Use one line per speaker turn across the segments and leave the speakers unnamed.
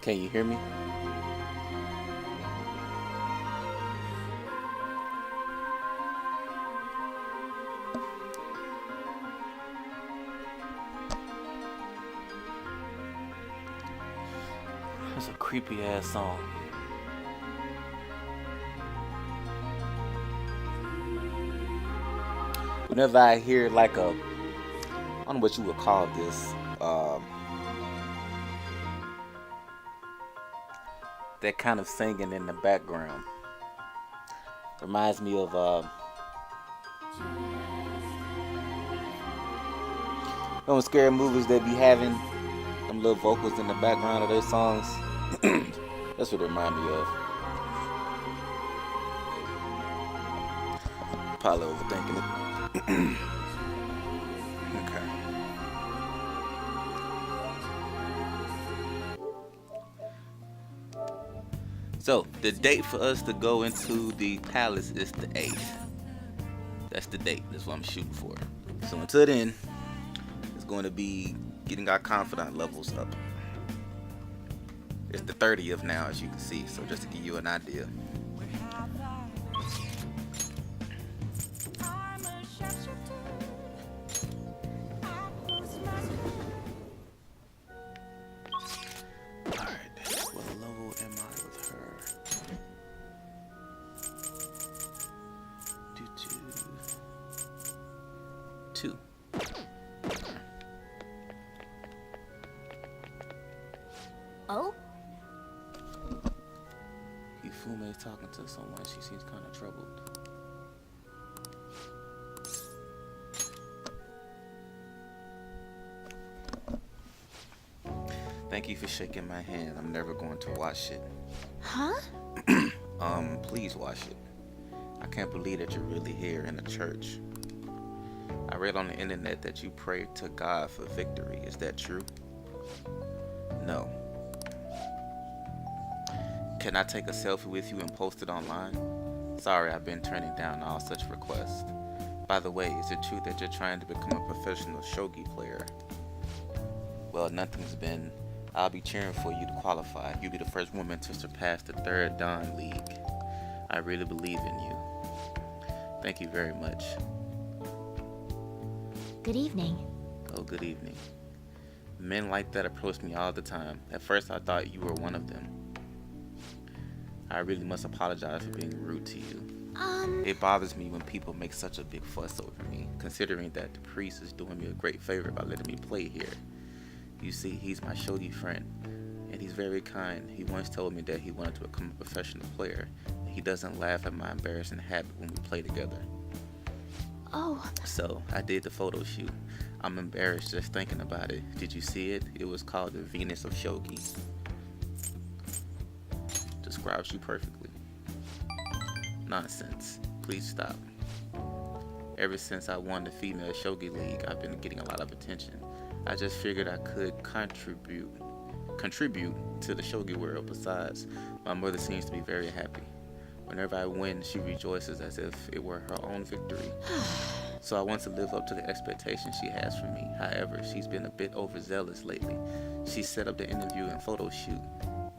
Can you hear me? That's a creepy ass song. Whenever I hear like I don't know what you would call this, that kind of singing in the background reminds me of those scary movies that be having them little vocals in the background of their songs. That's what it remind me of. Probably overthinking it. Okay. So the date for us to go into the palace is the 8th. That's the date. That's what I'm shooting for. So until then, it's going to be getting our confidence levels up. It's the 30th now, as you can see. So just to give you an idea. Two.
Oh?
Hifume is talking to someone. She seems kind of troubled. Thank you for shaking my hand. I'm never going to wash it.
Huh?
Please wash it. I can't believe that you're really here in the church. I read on the internet that you prayed to God for victory. Is that true? No. Can I take a selfie with you and post it online? Sorry, I've been turning down all such requests. By the way, is it true that you're trying to become a professional shogi player? Well, nothing's been. I'll be cheering for you to qualify. You'll be the first woman to surpass the 3rd Dan League. I really believe in you. Thank you very much.
Good evening.
Oh, good evening. Men like that approach me all the time. At first, I thought you were one of them. I really must apologize for being rude to you. It bothers me when people make such a big fuss over me, considering that the priest is doing me a great favor by letting me play here. You see, he's my shogi friend, and he's very kind. He once told me that he wanted to become a professional player. He doesn't laugh at my embarrassing habit when we play together.
Oh.
So, I did the photo shoot. I'm embarrassed just thinking about it. Did you see it? It was called the Venus of Shogi. Describes you perfectly. Nonsense. Please stop. Ever since I won the female shogi league, I've been getting a lot of attention. I just figured I could contribute to the shogi world. Besides, my mother seems to be very happy. Whenever I win, she rejoices as if it were her own victory. So I want to live up to the expectations she has for me. However, she's been a bit overzealous lately. She set up the interview and photo shoot.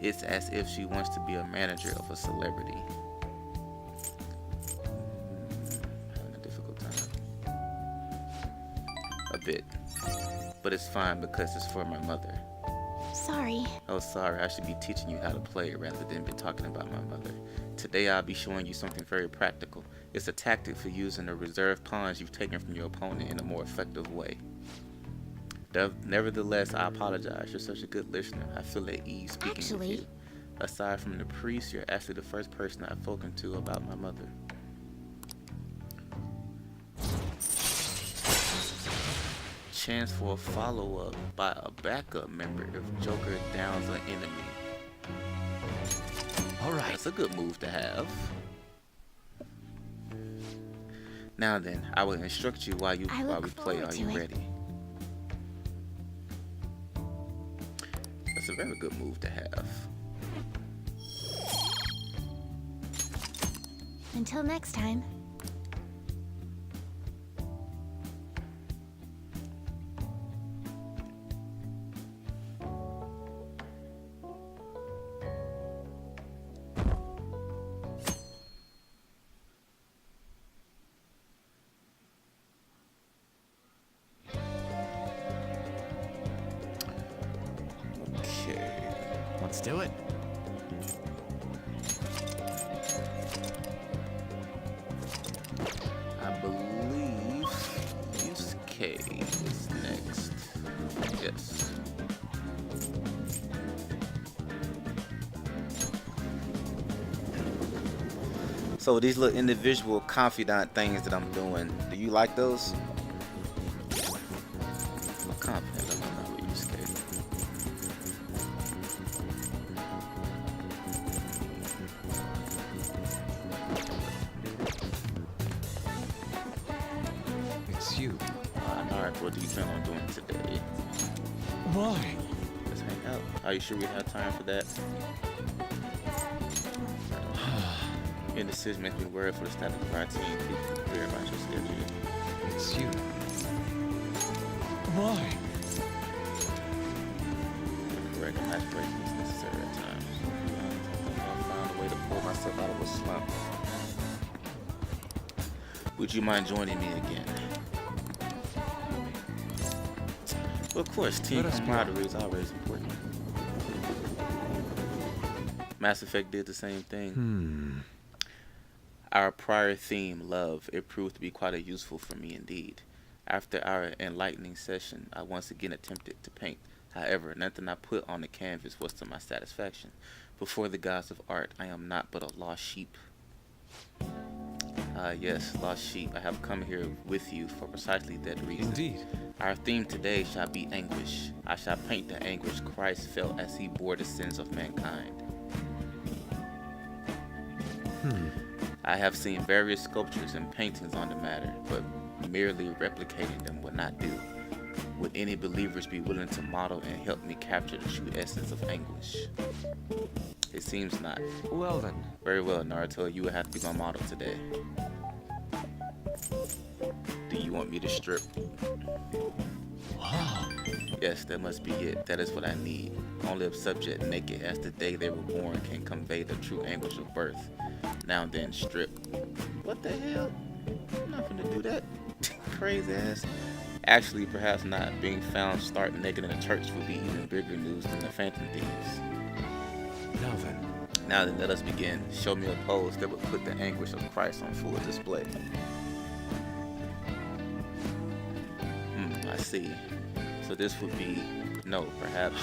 It's as if she wants to be a manager of a celebrity. Having a difficult time. A bit. But it's fine because it's for my mother.
Sorry.
Oh, sorry. I should be teaching you how to play rather than be talking about my mother. Today I'll be showing you something very practical. It's a tactic for using the reserve pawns you've taken from your opponent in a more effective way. Nevertheless, I apologize. You're such a good listener. I feel at ease speaking with you. Aside from the priest, you're actually the first person I've spoken to about my mother. Chance for a follow-up by a backup member if Joker downs an enemy. Alright, that's a good move to have. Now then, I will instruct you while we play. Are you ready? That's a very good move to have.
Until next time.
Let's do it.
I believe Yusuke is next. Yes. So these little individual confidant things that I'm doing, do you like those? I'm confident I'm not with Yusuke.
It's you.
Alright, what do you plan on doing today?
Why?
Let's hang out. Are you sure we have time for that? Your decision makes me worried for the status of our team. Be clear about your schedule.
It's you. Why?
Correct. Match breaking is necessary at times. I'll find a way to pull myself out of a slump. Would you mind joining me again? Well, of course, team
Let us be
camaraderie is always important. Mass Effect did the same thing. Our prior theme, love, it proved to be quite useful for me indeed. After our enlightening session, I once again attempted to paint. However, nothing I put on the canvas was to my satisfaction. Before the gods of art, I am not but a lost sheep. Yes, lost sheep. I have come here with you for precisely that reason.
Indeed.
Our theme today shall be anguish. I shall paint the anguish Christ felt as he bore the sins of mankind. I have seen various sculptures and paintings on the matter, but merely replicating them would not do. Would any believers be willing to model and help me capture the true essence of anguish? It seems not.
Well then.
Very well, Naruto, you will have to be my model today. Do you want me to strip?
Wow.
Yes, that must be it. That is what I need. Only a subject naked as the day they were born can convey the true anguish of birth. Now then, strip. What the hell? I'm not gonna do that. Crazy ass. Actually, perhaps not. Being found stark naked in a church would be even bigger news than the Phantom Thieves. Now then, let us begin. Show me a pose that would put the anguish of Christ on full display. I see. So this would be no, perhaps.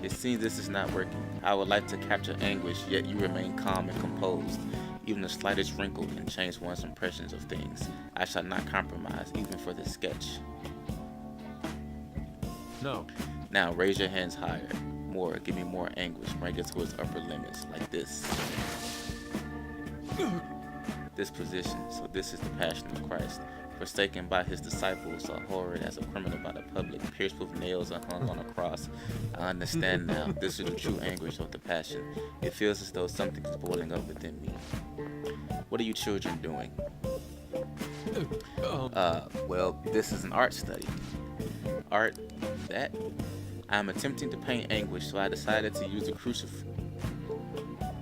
It seems this is not working. I would like to capture anguish, yet you remain calm and composed. Even the slightest wrinkle can change one's impressions of things. I shall not compromise, even for this sketch.
No.
Now raise your hands higher. More, give me more anguish. Bring it to its upper limits, like this. This position. So this is the passion of Christ. Forsaken by his disciples, abhorred as a criminal by the public, pierced with nails and hung on a cross. I understand now. This is the true anguish of the passion. It feels as though something is boiling up within me. What are you children doing? Well, this is an art study. Art? That? I'm attempting to paint anguish, so I decided to use the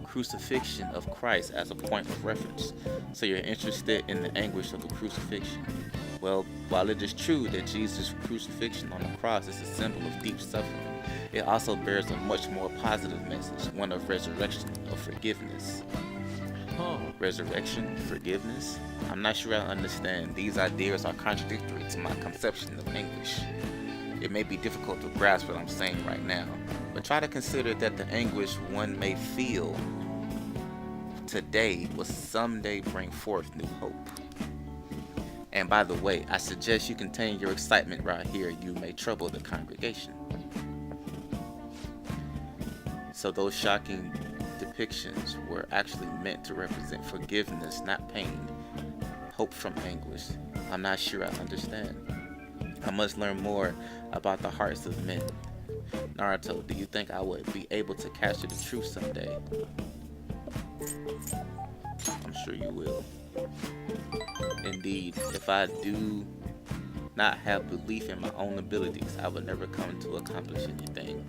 crucifixion of Christ as a point of reference. So you're interested in the anguish of the crucifixion. Well, while it is true that Jesus' crucifixion on the cross is a symbol of deep suffering, it also bears a much more positive message, one of resurrection, of forgiveness. Resurrection, forgiveness? I'm not sure I understand. These ideas are contradictory to my conception of anguish. It may be difficult to grasp what I'm saying right now, but try to consider that the anguish one may feel today will someday bring forth new hope. And by the way, I suggest you contain your excitement right here. You may trouble the congregation. So those shocking depictions were actually meant to represent forgiveness, not pain, hope from anguish. I'm not sure I understand. I must learn more about the hearts of men. Naruto, do you think I would be able to capture the truth someday? I'm sure you will. Indeed, if I do not have belief in my own abilities, I will never come to accomplish anything.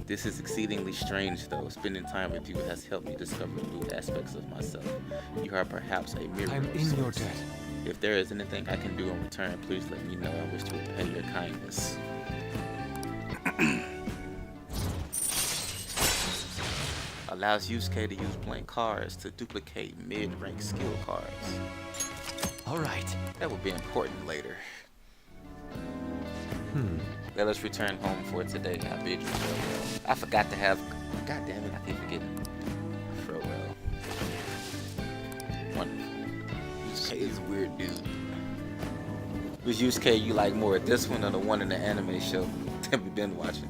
This is exceedingly strange, though. Spending time with you has helped me discover new aspects of myself. You are perhaps a mirror
I'm
of
in your
sorts.
debt.
If there is anything I can do in return, please let me know. I wish to repay your kindness. Allows Yusuke to use blank cards to duplicate mid-rank skill cards.
All right.
That will be important later. Let us return home for today. I bid you farewell. I forgot to have. God damn it! I keep forgetting. Farewell. Wonderful. Yusuke is a weird dude. Which Yusuke you like more, this one or the one in the anime show that we've been watching?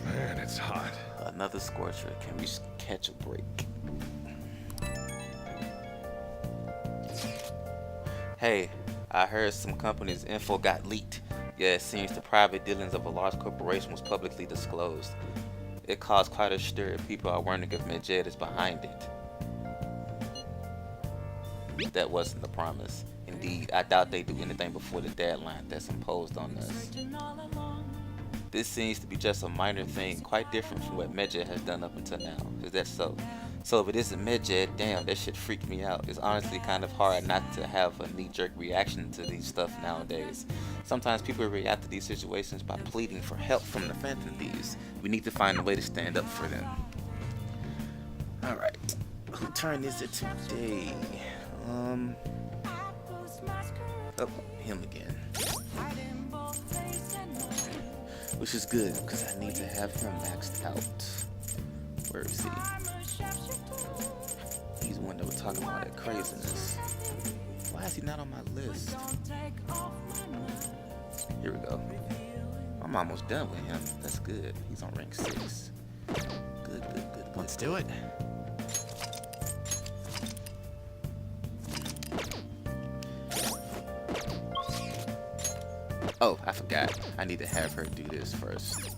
Man, it's hot.
Another scorcher. Can we catch a break? Hey, I heard some company's info got leaked. Yeah, it seems the private dealings of a large corporation was publicly disclosed. It caused quite a stir. People are wondering if Medjed is behind it. That wasn't the promise. Indeed, I doubt they do anything before the deadline that's imposed on us. This seems to be just a minor thing, quite different from what Medjed has done up until now. Is that so? So if it isn't Medjed, damn, that shit freaked me out. It's honestly kind of hard not to have a knee-jerk reaction to these stuff nowadays. Sometimes people react to these situations by pleading for help from the Phantom Thieves. We need to find a way to stand up for them. Alright, who turn is it today? Oh, him again. Which is good, because I need to have him maxed out. Where is he? He's the one that was talking about that craziness. Why is he not on my list? Here we go. I'm almost done with him. That's good. He's on rank 6. Good.
Let's do it.
Oh, I forgot. I need to have her do this first.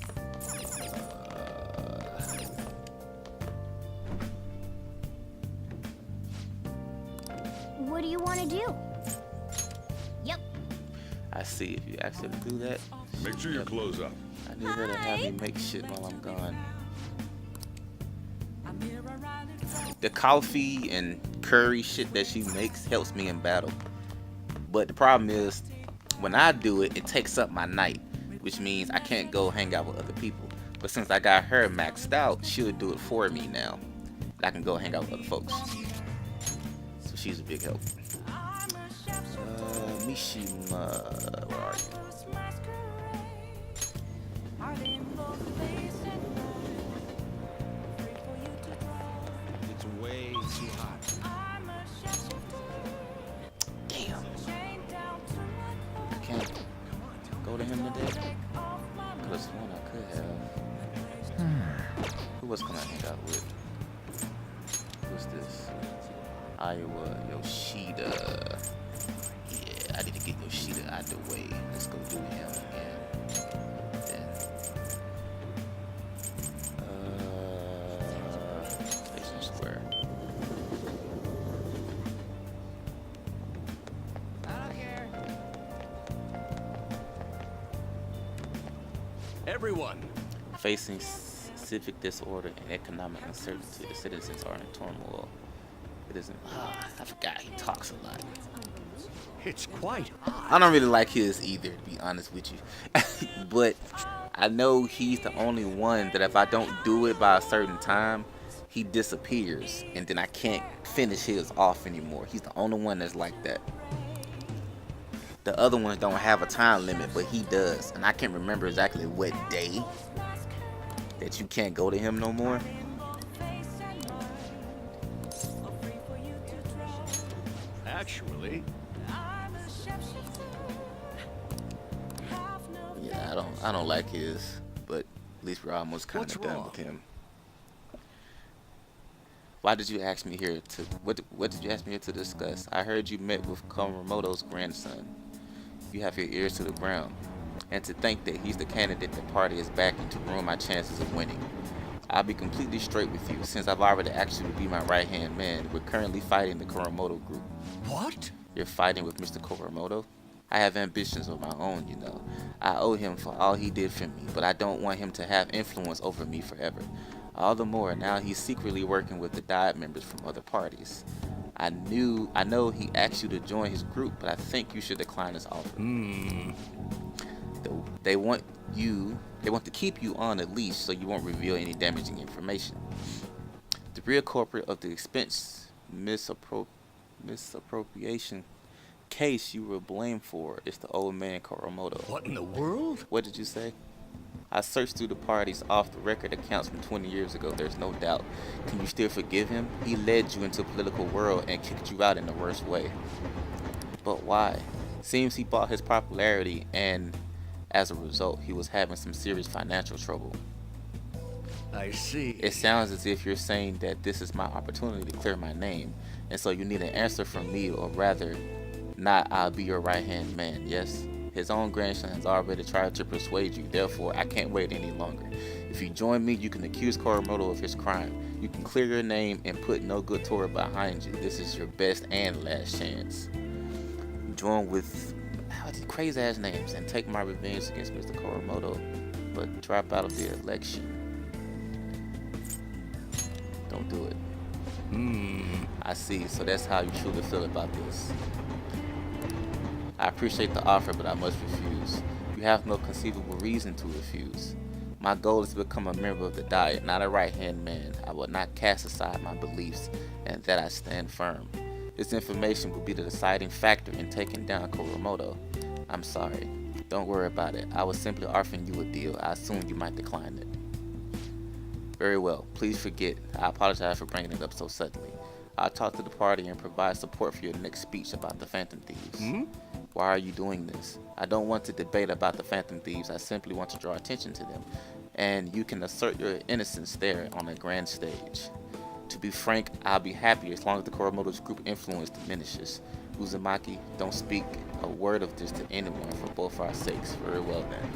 What do you want to do? Yep.
I see. If you ask her to do that,
Make sure your clothes up.
I need her to have me make shit while I'm gone. The coffee and curry shit that she makes helps me in battle. But the problem is, when I do it, it takes up my night, which means I can't go hang out with other people. But since I got her maxed out, she'll do it for me now. I can go hang out with other folks. So she's a big help. Mishima, where are you?
It's way too hot.
Damn. I can't go to him today. Could have sworn I could have. Who was gonna hang out with? Who's this? Iowa Yoshida. Yeah, I need to get Yoshida out the way. Let's go do him again. Then Station Square.
Everyone.
Facing civic disorder and economic uncertainty, the citizens are in turmoil. It isn't. I forgot he talks a lot.
It's quite hot.
I don't really like his either, to be honest with you. But I know he's the only one that if I don't do it by a certain time, he disappears, and then I can't finish his off anymore. He's the only one that's like that. The other ones don't have a time limit, but he does. And I can't remember exactly what day that you can't go to him no more.
Actually,
Yeah, I don't like his, but at least we're almost kind
What's
of done
wrong?
with him. Why did you ask me here to what did you ask me here to discuss? I heard you met with Koromoto's grandson. You have your ears to the ground. And to think that he's the candidate the party is backing to ruin my chances of winning. I'll be completely straight with you, since I've already asked you to be my right-hand man. We're currently fighting the Koromoto group.
what?
You're fighting with Mr. Koromoto? I have ambitions of my own, you know. I owe him for all he did for me, but I don't want him to have influence over me forever. All the more now he's secretly working with the Diet members from other parties. I know he asked you to join his group, but I think you should decline his offer. They want to keep you on a leash so you won't reveal any damaging information. The real culprit of the expense misappropriation case you were blamed for is the old man Koromoto.
What in the world?
What did you say? I searched through the party's off-the-record accounts from 20 years ago. There's no doubt. Can you still forgive him? He led you into the political world and kicked you out in the worst way. But why? Seems he bought his popularity, and as a result, he was having some serious financial trouble.
I see.
It sounds as if you're saying that this is my opportunity to clear my name, and so you need an answer from me, or rather, not I'll be your right-hand man, yes? His own grandson has already tried to persuade you, therefore I can't wait any longer. If you join me, you can accuse Koromoto of his crime. You can clear your name and put No Good Tora behind you. This is your best and last chance. Join with crazy ass names and take my revenge against Mr. Koromoto, but drop out of the election. Don't do it. I see, so that's how you truly feel about this. I appreciate the offer, but I must refuse. You have no conceivable reason to refuse. My goal is to become a member of the Diet, not a right-hand man. I will not cast aside my beliefs, and that I stand firm. This information will be the deciding factor in taking down Koromoto. I'm sorry. Don't worry about it. I was simply offering you a deal. I assumed you might decline it. Very well. Please forget. I apologize for bringing it up so suddenly. I'll talk to the party and provide support for your next speech about the Phantom Thieves. Why are you doing this? I don't want to debate about the Phantom Thieves. I simply want to draw attention to them. And you can assert your innocence there on a grand stage. To be frank, I'll be happy as long as the Koromoto's group influence diminishes. Uzumaki, don't speak a word of this to anyone for both our sakes. Very well then.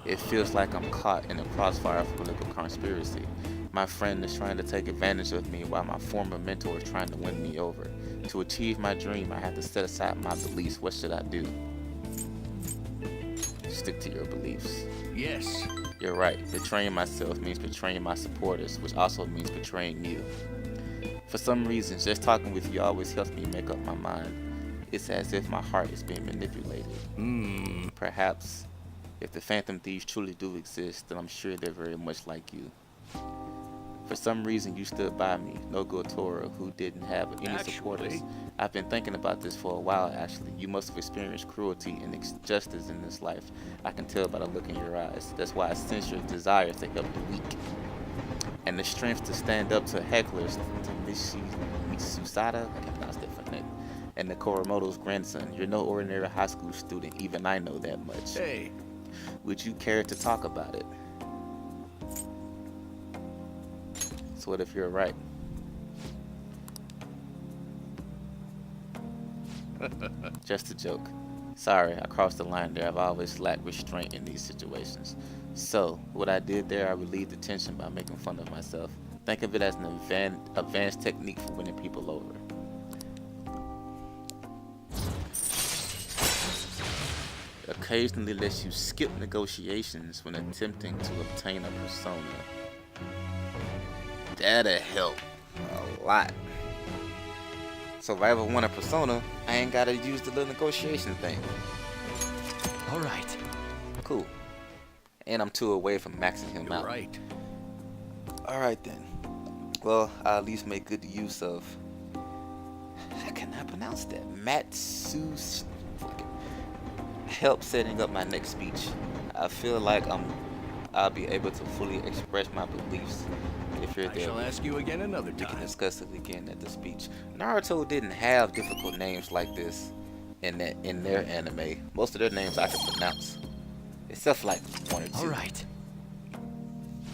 It feels like I'm caught in a crossfire of political conspiracy. My friend is trying to take advantage of me while my former mentor is trying to win me over. To achieve my dream, I have to set aside my beliefs. What should I do? Stick to your beliefs.
Yes.
You're right. Betraying myself means betraying my supporters, which also means betraying you. For some reason, just talking with you always helps me make up my mind. It's as if my heart is being manipulated. Perhaps, if the Phantom Thieves truly do exist, then I'm sure they're very much like you. For some reason, you stood by me, No Good Tora, who didn't have any supporters. I've been thinking about this for a while, actually. You must have experienced cruelty and injustice in this life. I can tell by the look in your eyes. That's why I sense your desire to help the weak. And the strength to stand up to hecklers, to Mitsusada, I can't pronounce that for name, and the Koromoto's grandson. You're no ordinary high school student, even I know that much.
Hey.
Would you care to talk about it? So what if you're right? Just a joke. Sorry, I crossed the line there. I've always lacked restraint in these situations. So, what I did there, I relieved the tension by making fun of myself. Think of it as an advanced technique for winning people over. Occasionally lets you skip negotiations when attempting to obtain a persona. That'll help a lot. So if I ever want a persona, I ain't gotta use the little negotiation thing.
All right.
Cool. And I'm 2 away from maxing him out.
Right.
Alright then. Well, I'll at least make good use of... How can I pronounce that? Matsus... Help setting up my next speech. I feel like I'll be able to fully express my beliefs if you're
I
there.
shall ask you again another
We can
time.
discuss it again at the speech. Naruto didn't have difficult names like this in their anime. Most of their names I can pronounce, except for like 1 or 2.
All right.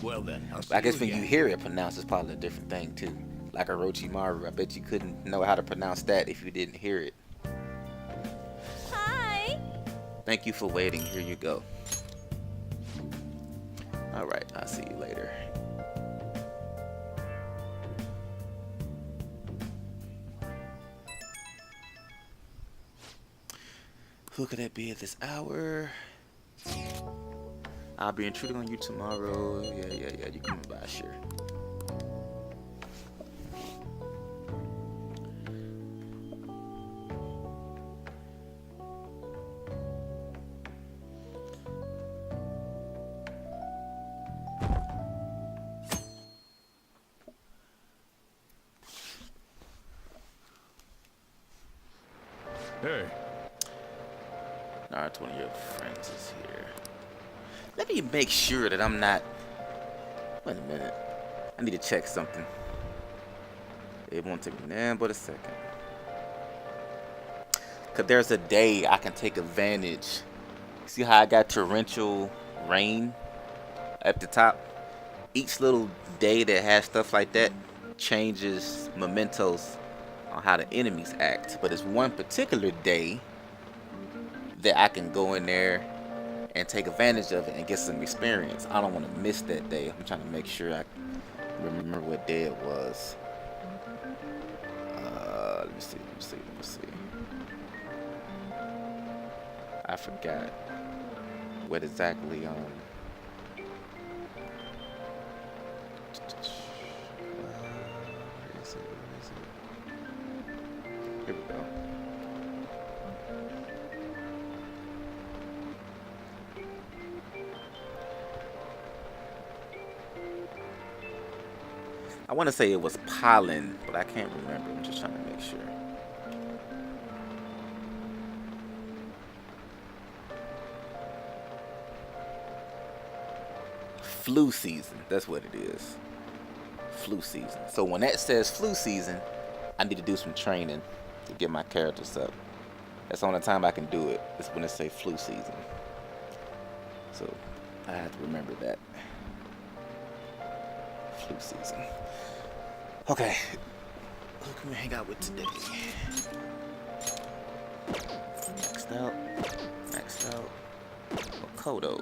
Well then, I'll see
I guess when
again.
you hear it pronounced, it's probably a different thing too. Like Orochimaru, I bet you couldn't know how to pronounce that if you didn't hear it.
Hi.
Thank you for waiting. Here you go. All right, I'll see you later. Who could that be at this hour? I'll be intruding on you tomorrow. Yeah. You coming by, sure.
Hey,
Naruto, one of your friends is here. Let me make sure that I'm not. Wait a minute. I need to check something. It won't take me nothing but a second. Cause there's a day I can take advantage. See how I got torrential rain at the top? Each little day that has stuff like that changes mementos on how the enemies act. But it's one particular day that I can go in there and take advantage of it and get some experience. I don't want to miss that day. I'm trying to make sure I remember what day it was. Let me see. I forgot what exactly where is it? Here we go. I want to say it was pollen, but I can't remember. I'm just trying to make sure. Flu season. That's what it is. Flu season. So when that says flu season, I need to do some training to get my characters up. That's the only time I can do it. It's when it say flu season. So I have to remember that. Flu season. Okay. Who can we hang out with today? Maxed out. Makoto.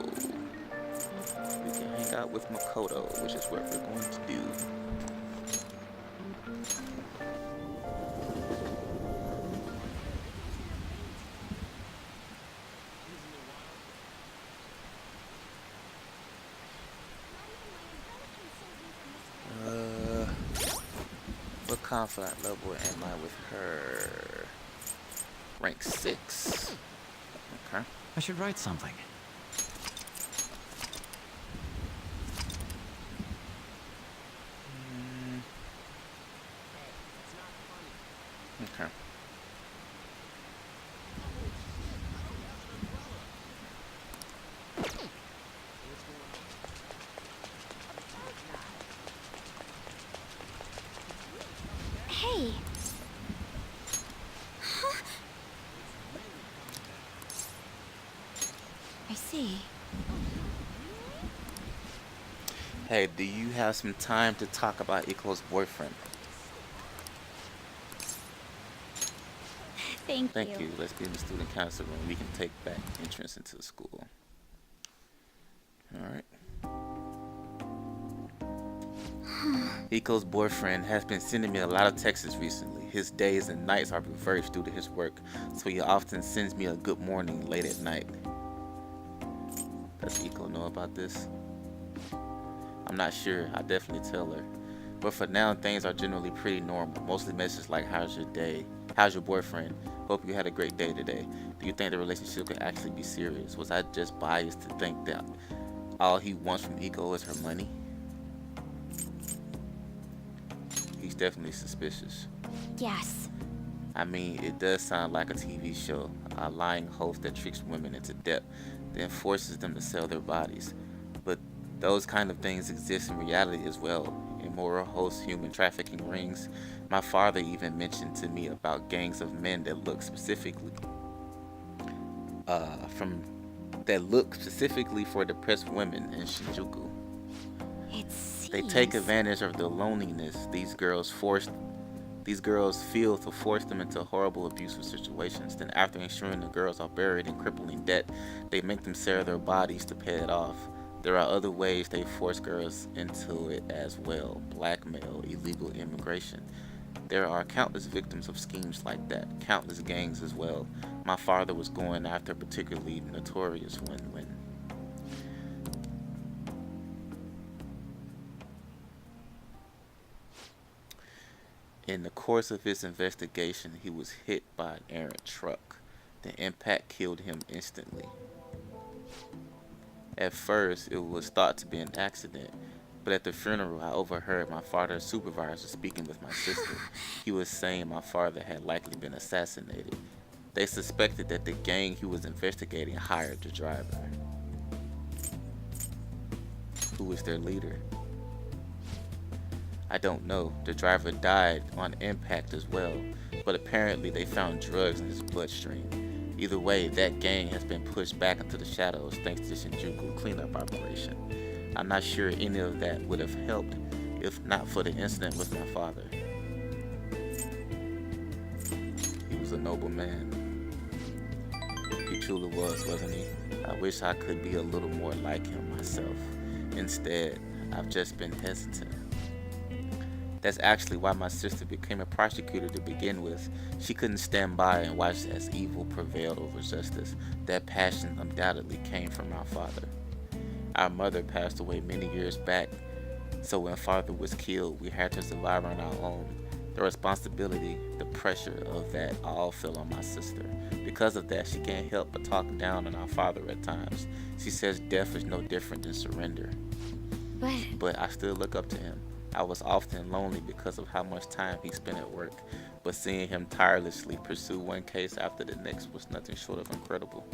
We can hang out with Makoto, which is what we're going to do. What confidant level am I with her? Rank 6. Okay.
I should write something.
Okay.
Hey. I see.
Hey, do you have some time to talk about Iko's boyfriend?
Thank
you. Let's be in the student council room. We can take back entrance into the school. Alright. Iko's boyfriend has been sending me a lot of texts recently. His days and nights are reversed due to his work, so he often sends me a good morning late at night. Does Iko know about this? I'm not sure. I definitely tell her. But for now, things are generally pretty normal. Mostly messages like, how's your day? How's your boyfriend? Hope you had a great day today. Do you think the relationship could actually be serious? Was I just biased to think that all he wants from Iko is her money? He's definitely suspicious.
Yes.
I mean, it does sound like a TV show. A lying host that tricks women into debt, then forces them to sell their bodies. But those kind of things exist in reality as well. Immoral hosts, human trafficking rings. My father even mentioned to me about gangs of men that look specifically for depressed women in Shinjuku. They take advantage of the loneliness these girls feel to force them into horrible abusive situations. Then after ensuring the girls are buried in crippling debt, they make them sell their bodies to pay it off. There are other ways they force girls into it as well. Blackmail, illegal immigration. There are countless victims of schemes like that. Countless gangs as well. My father was going after a particularly notorious one when In the course of his investigation, he was hit by an errant truck. The impact killed him instantly. At first, it was thought to be an accident, but at the funeral, I overheard my father's supervisor speaking with my sister. He was saying my father had likely been assassinated. They suspected that the gang he was investigating hired the driver. Who was their leader? I don't know. The driver died on impact as well, but apparently they found drugs in his bloodstream. Either way, that gang has been pushed back into the shadows thanks to the Shinjuku cleanup operation. I'm not sure any of that would have helped if not for the incident with my father. He was a noble man. He truly was, wasn't he? I wish I could be a little more like him myself. Instead, I've just been hesitant. That's actually why my sister became a prosecutor to begin with. She couldn't stand by and watch as evil prevailed over justice. That passion undoubtedly came from our father. Our mother passed away many years back, so when father was killed, we had to survive on our own. The responsibility, the pressure of that all fell on my sister. Because of that, she can't help but talk down on our father at times. She says death is no different than surrender. But I still look up to him. I was often lonely because of how much time he spent at work, but seeing him tirelessly pursue one case after the next was nothing short of incredible.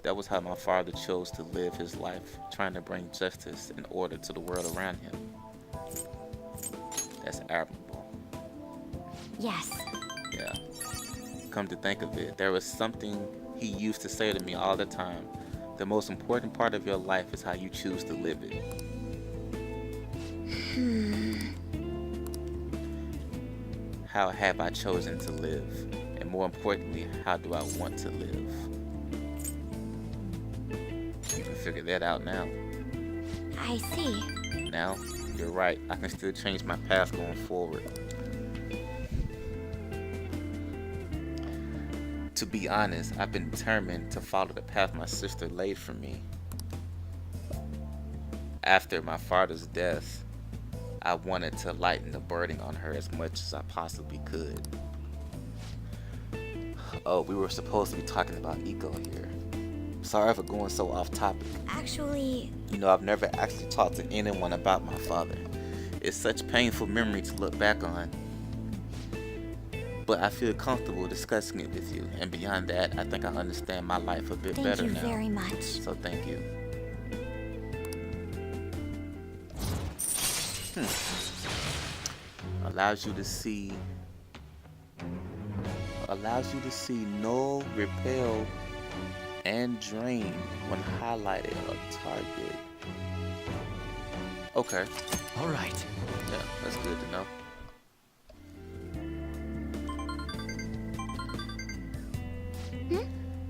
That was how my father chose to live his life, trying to bring justice and order to the world around him. That's admirable.
Yes.
Yeah. Come to think of it, there was something he used to say to me all the time. The most important part of your life is how you choose to live it. How have I chosen to live? And more importantly, how do I want to live? You can figure that out now.
I see.
Now, you're right. I can still change my path going forward. To be honest, I've been determined to follow the path my sister laid for me. After my father's death, I wanted to lighten the burden on her as much as I possibly could. Oh, we were supposed to be talking about Iko here. Sorry for going so off topic.
Actually,
You know, I've never actually talked to anyone about my father. It's such a painful memory to look back on. But I feel comfortable discussing it with you. And beyond that, I think I understand my life a bit
thank
better
you
now.
very much.
So thank you. Allows you to see null, repel, and drain when highlighted a target. Okay.
All right.
Yeah, that's good to know.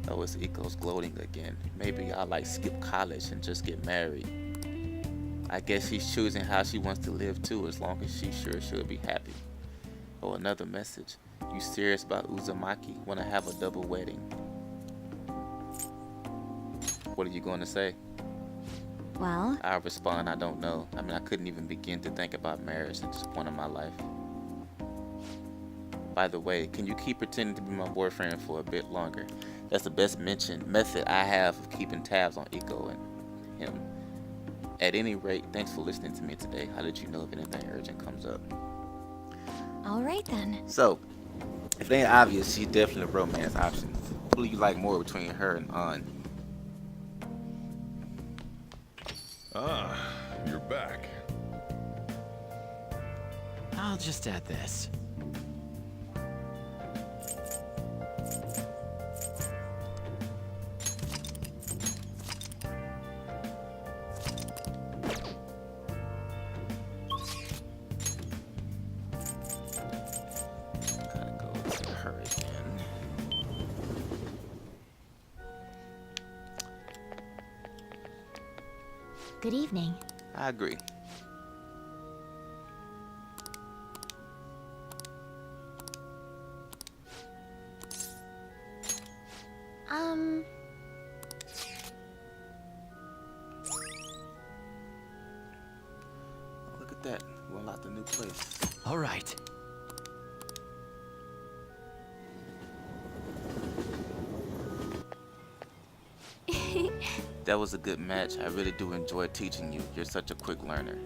Oh, it's Iko's gloating again. Maybe I'll like skip college and just get married. I guess she's choosing how she wants to live too, as long as she's sure she'll be happy. Oh, another message. You serious about Uzumaki? Wanna have a double wedding? What are you going to say?
Well,
I respond, I don't know. I mean, I couldn't even begin to think about marriage at this point in my life. By the way, can you keep pretending to be my boyfriend for a bit longer? That's the best method I have of keeping tabs on Iko and him. At any rate, thanks for listening to me today. I'll let you know if anything urgent comes up.
all right then.
So, if it ain't obvious, she's definitely a romance option. Who do you like more between her and An?
Ah, you're back.
I'll just add this.
Gotta go to her again.
Good evening.
I agree. Oh, look at that. We unlocked a new place.
All right.
That was a good match. I really do enjoy teaching you. You're such a quick learner.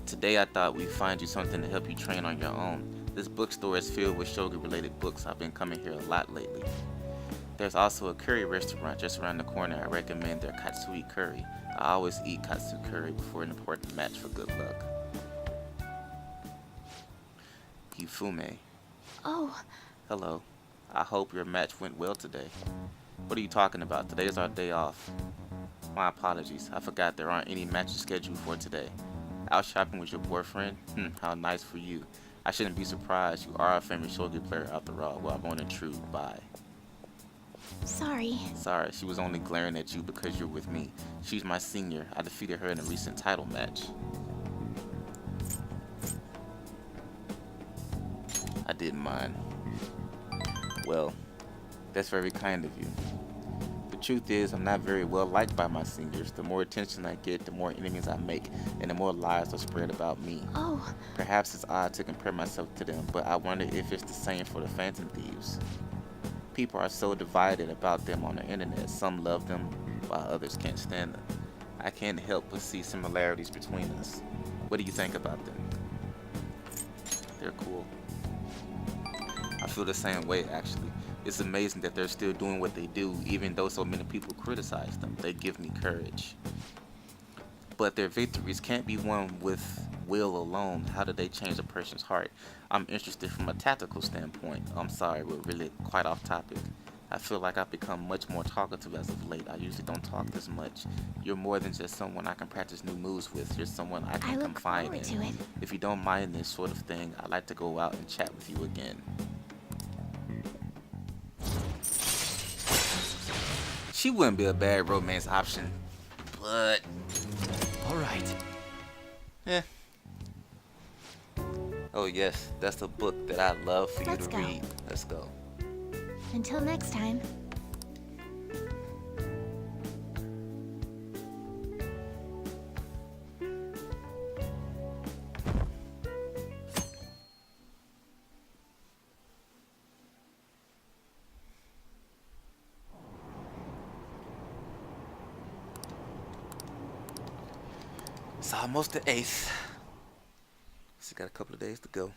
Today I thought we'd find you something to help you train on your own. This bookstore is filled with shogi related books. I've been coming here a lot lately. There's also a curry restaurant just around the corner. I recommend their katsui curry. I always eat katsu curry before an important match for good luck. Hifume.
Oh,
Hello. I hope your match went well today. What are you talking about? Today's our day off. My apologies. I forgot there aren't any matches scheduled for today. Out shopping with your boyfriend? How nice for you. I shouldn't be surprised. You are a famous shogi player after all. Well, I won't intrude. Bye.
sorry.
Sorry, she was only glaring at you because you're with me. She's my senior. I defeated her in a recent title match. I didn't mind. Well, that's very kind of you. The truth is, I'm not very well liked by my seniors. The more attention I get, the more enemies I make, and the more lies are spread about me.
Oh,
Perhaps it's odd to compare myself to them, but I wonder if it's the same for the Phantom Thieves. People are so divided about them on the internet. Some love them, while others can't stand them. I can't help but see similarities between us. What do you think about them? They're cool. I feel the same way, actually. It's amazing that they're still doing what they do, even though so many people criticize them. They give me courage. But their victories can't be won with will alone. How do they change a person's heart? I'm interested from a tactical standpoint. I'm sorry, we're really quite off topic. I feel like I've become much more talkative as of late. I usually don't talk this much. You're more than just someone I can practice new moves with. You're someone I
I
can
look
confide
forward
in.
to it.
If you don't mind this sort of thing, I'd like to go out and chat with you again. She wouldn't be a bad romance option, but
All right.
eh. Oh yes, that's the book that I'd love for you
Let's
to
go.
read. Let's go.
Until next time.
It's almost the 8th. Still got a couple of days to go.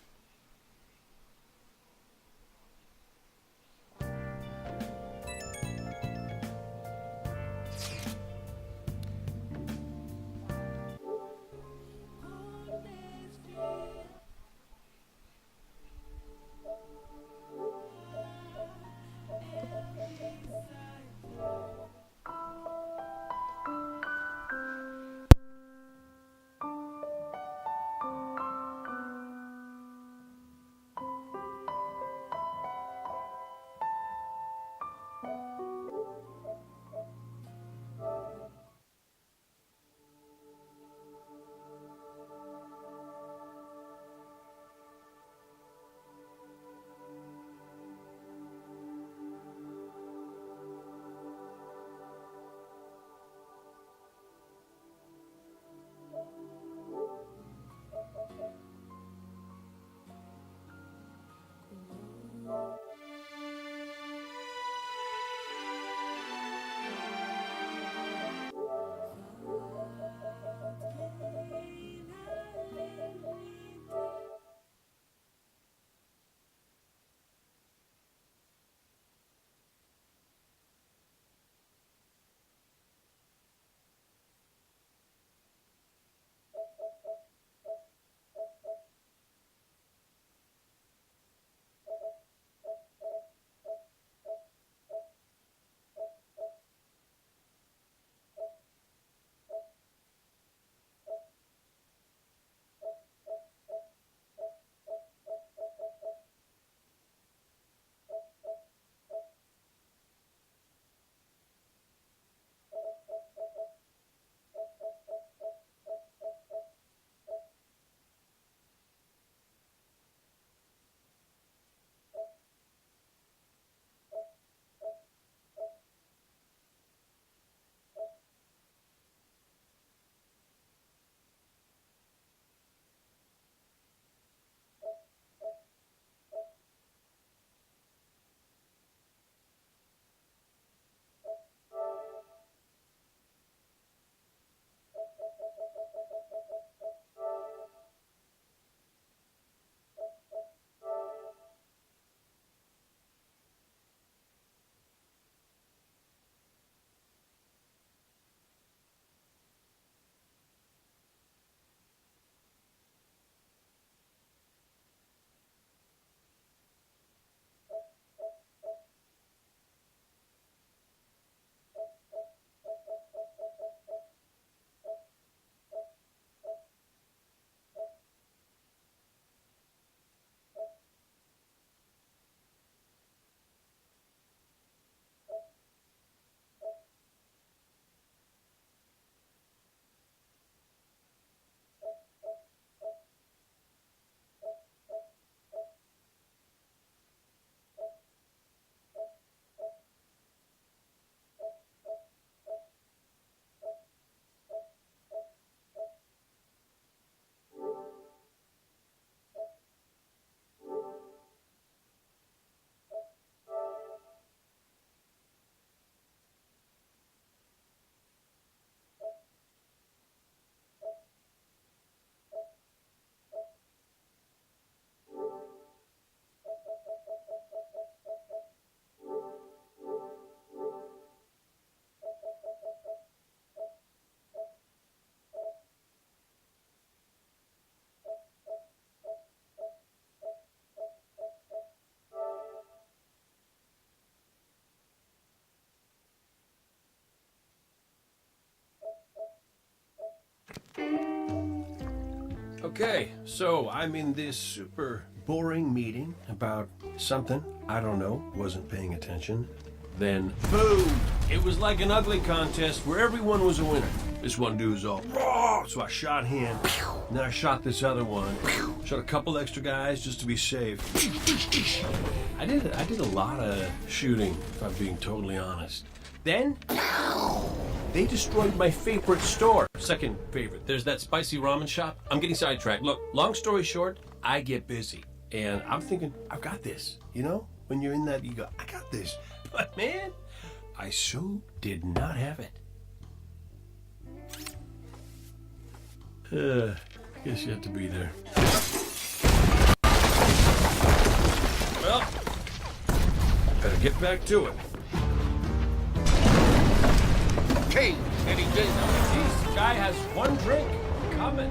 Okay, so I'm in this super boring meeting about something. I don't know, wasn't paying attention. Then, boom! It was like an ugly contest where everyone was a winner. This one dude was all, raw, so I shot him. And then I shot this other one. Shot a couple extra guys just to be safe. I did a lot of shooting, if I'm being totally honest. Then, they destroyed my favorite store. Second favorite. There's that spicy ramen shop. I'm getting sidetracked. Look, long story short, I get busy. And I'm thinking, I've got this. You know? When you're in that, you go, I got this. But man, I so did not have it. Guess you have to be there. Well, better get back to it.
Hey, any day now.
Jeez, the guy has one drink coming.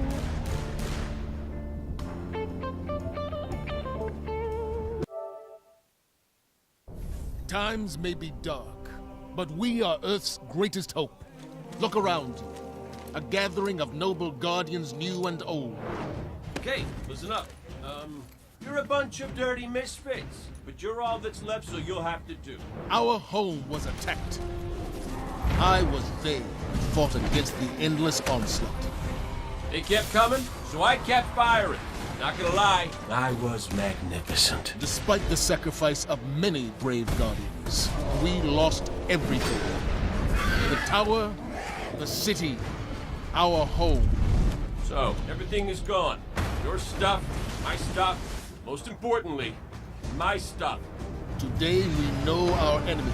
Times may be dark, but we are Earth's greatest hope. Look around you. A gathering of noble guardians new and old.
Okay, listen up. You're a bunch of dirty misfits, but you're all that's left, so you'll have to do.
Our home was attacked. I was there and fought against the endless onslaught.
They kept coming, so I kept firing. Not gonna lie, I was magnificent.
Despite the sacrifice of many brave guardians, we lost everything. The tower, the city, our home.
So, everything is gone. Your stuff, my stuff, most importantly, my stuff.
Today we know our enemy.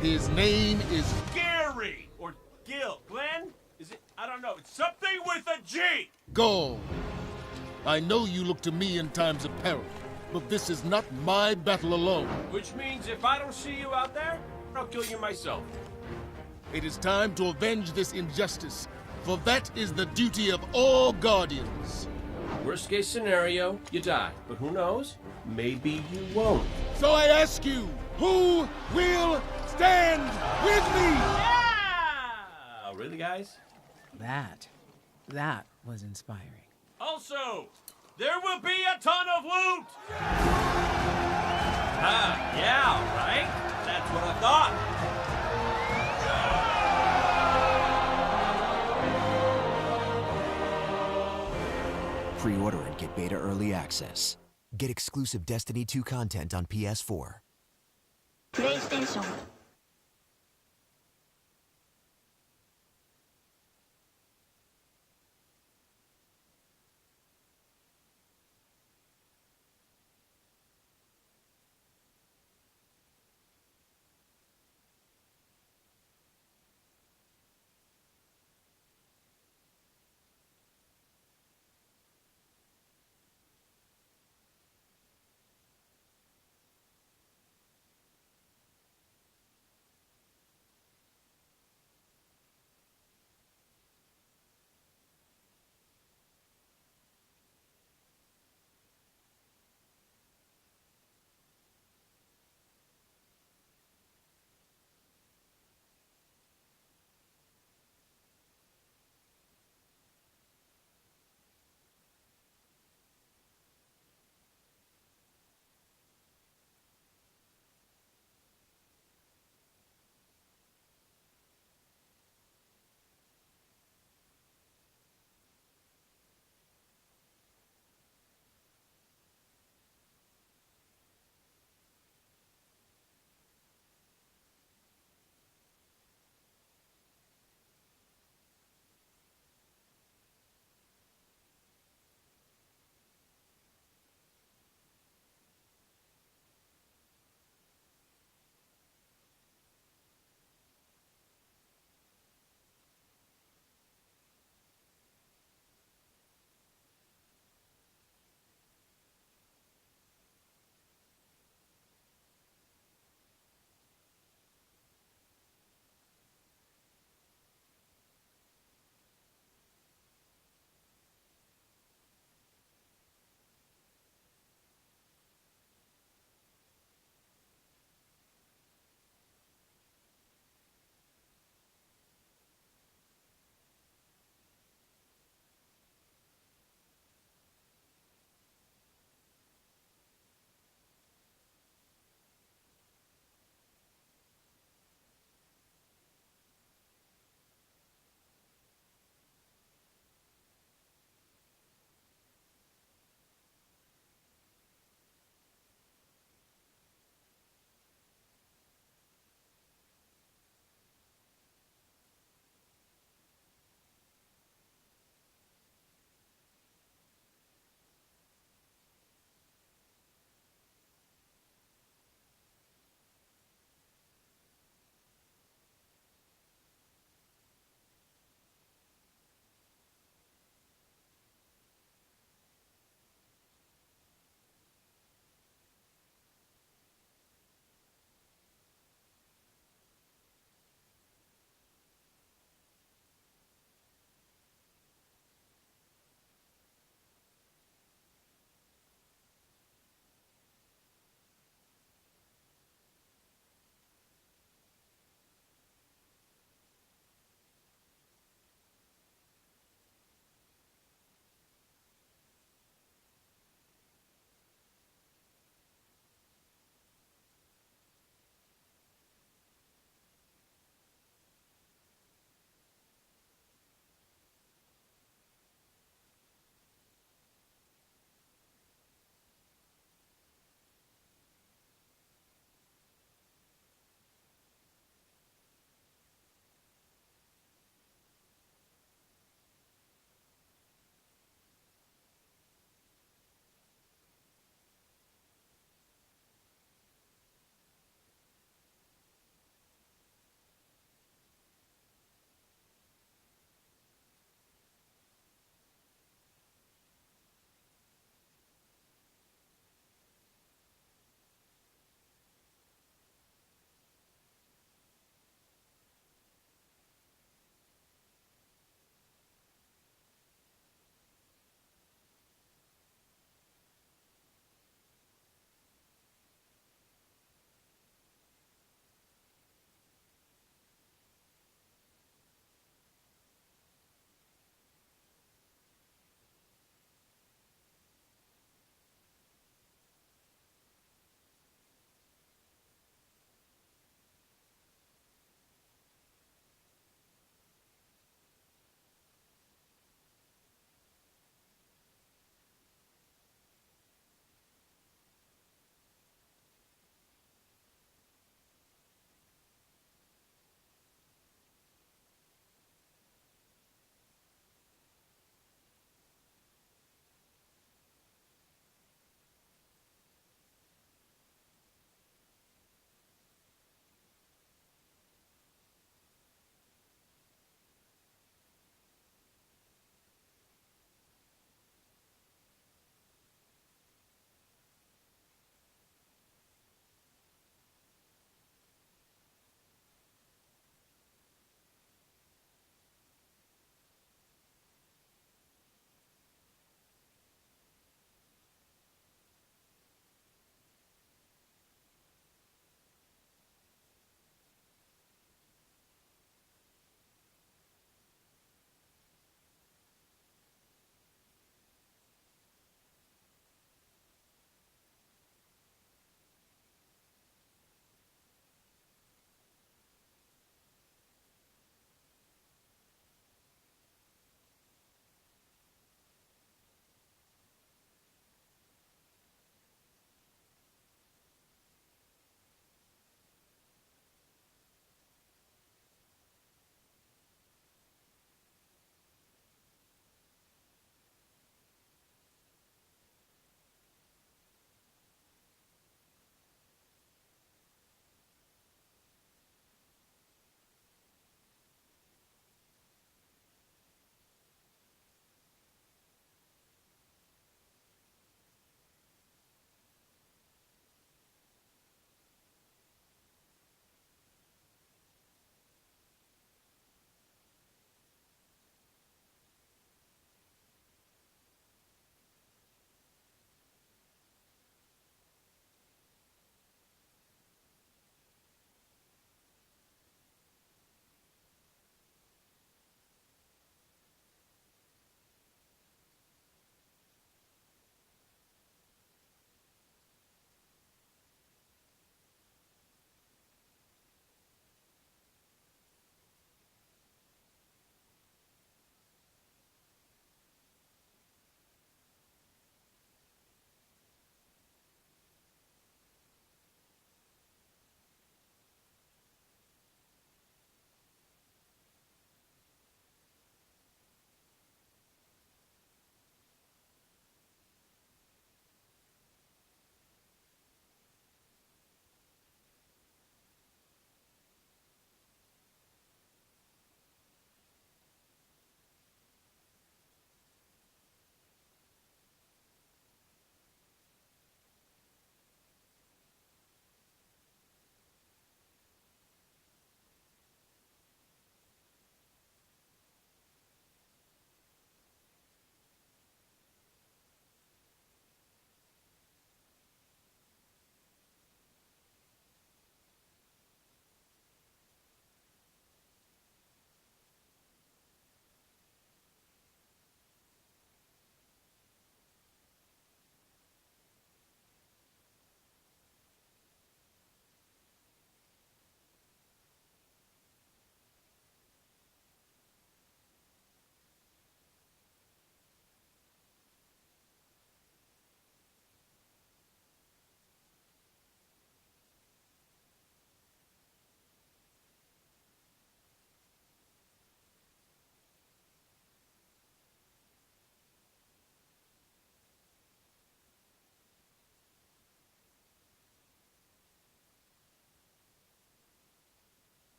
His name is
Gary! Or Gil. Glenn? Is it? I don't know. It's something with a G!
Gaul. I know you look to me in times of peril, but this is not my battle alone.
Which means if I don't see you out there, I'll kill you myself.
It is time to avenge this injustice, for that is the duty of all guardians.
Worst case scenario, you die. But who knows? Maybe you won't.
So I ask you, who will stand with me?
Yeah! Really, guys?
That was inspiring.
Also, there will be a ton of loot! Yeah, right? That's what I thought.
Pre-order and get beta early access. Get exclusive Destiny 2 content on PS4.
PlayStation.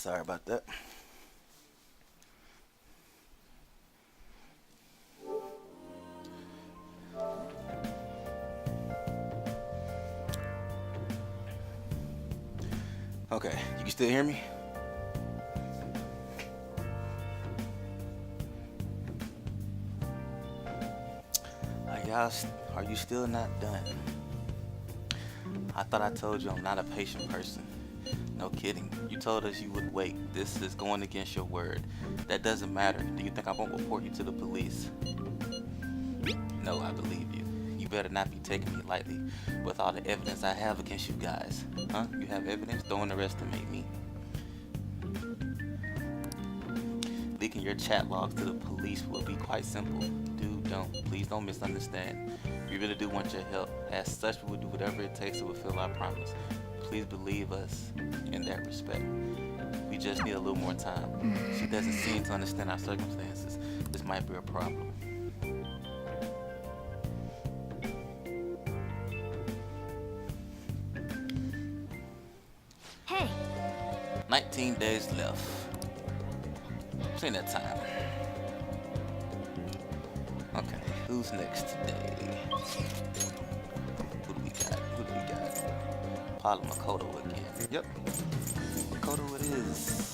Sorry about that. Okay, you can still hear me? Are you still not done? I thought I told you I'm not a patient person. No kidding. You told us you would wait. This is going against your word. That doesn't matter. Do you think I won't report you to the police? No, I believe you. You better not be taking me lightly with all the evidence I have against you guys. Huh? You have evidence? Don't underestimate me. Leaking your chat logs to the police will be quite simple. Please don't misunderstand. We really do want your help. As such, we will do whatever it takes to fulfill our promise. Please believe us in that respect. We just need a little more time. She doesn't seem to understand our circumstances. This might be a problem.
Hey,
19 days left. It's ain't that time. Okay, who's next today? Who do we got? Paula Makoto again. Yep. Makoto it is.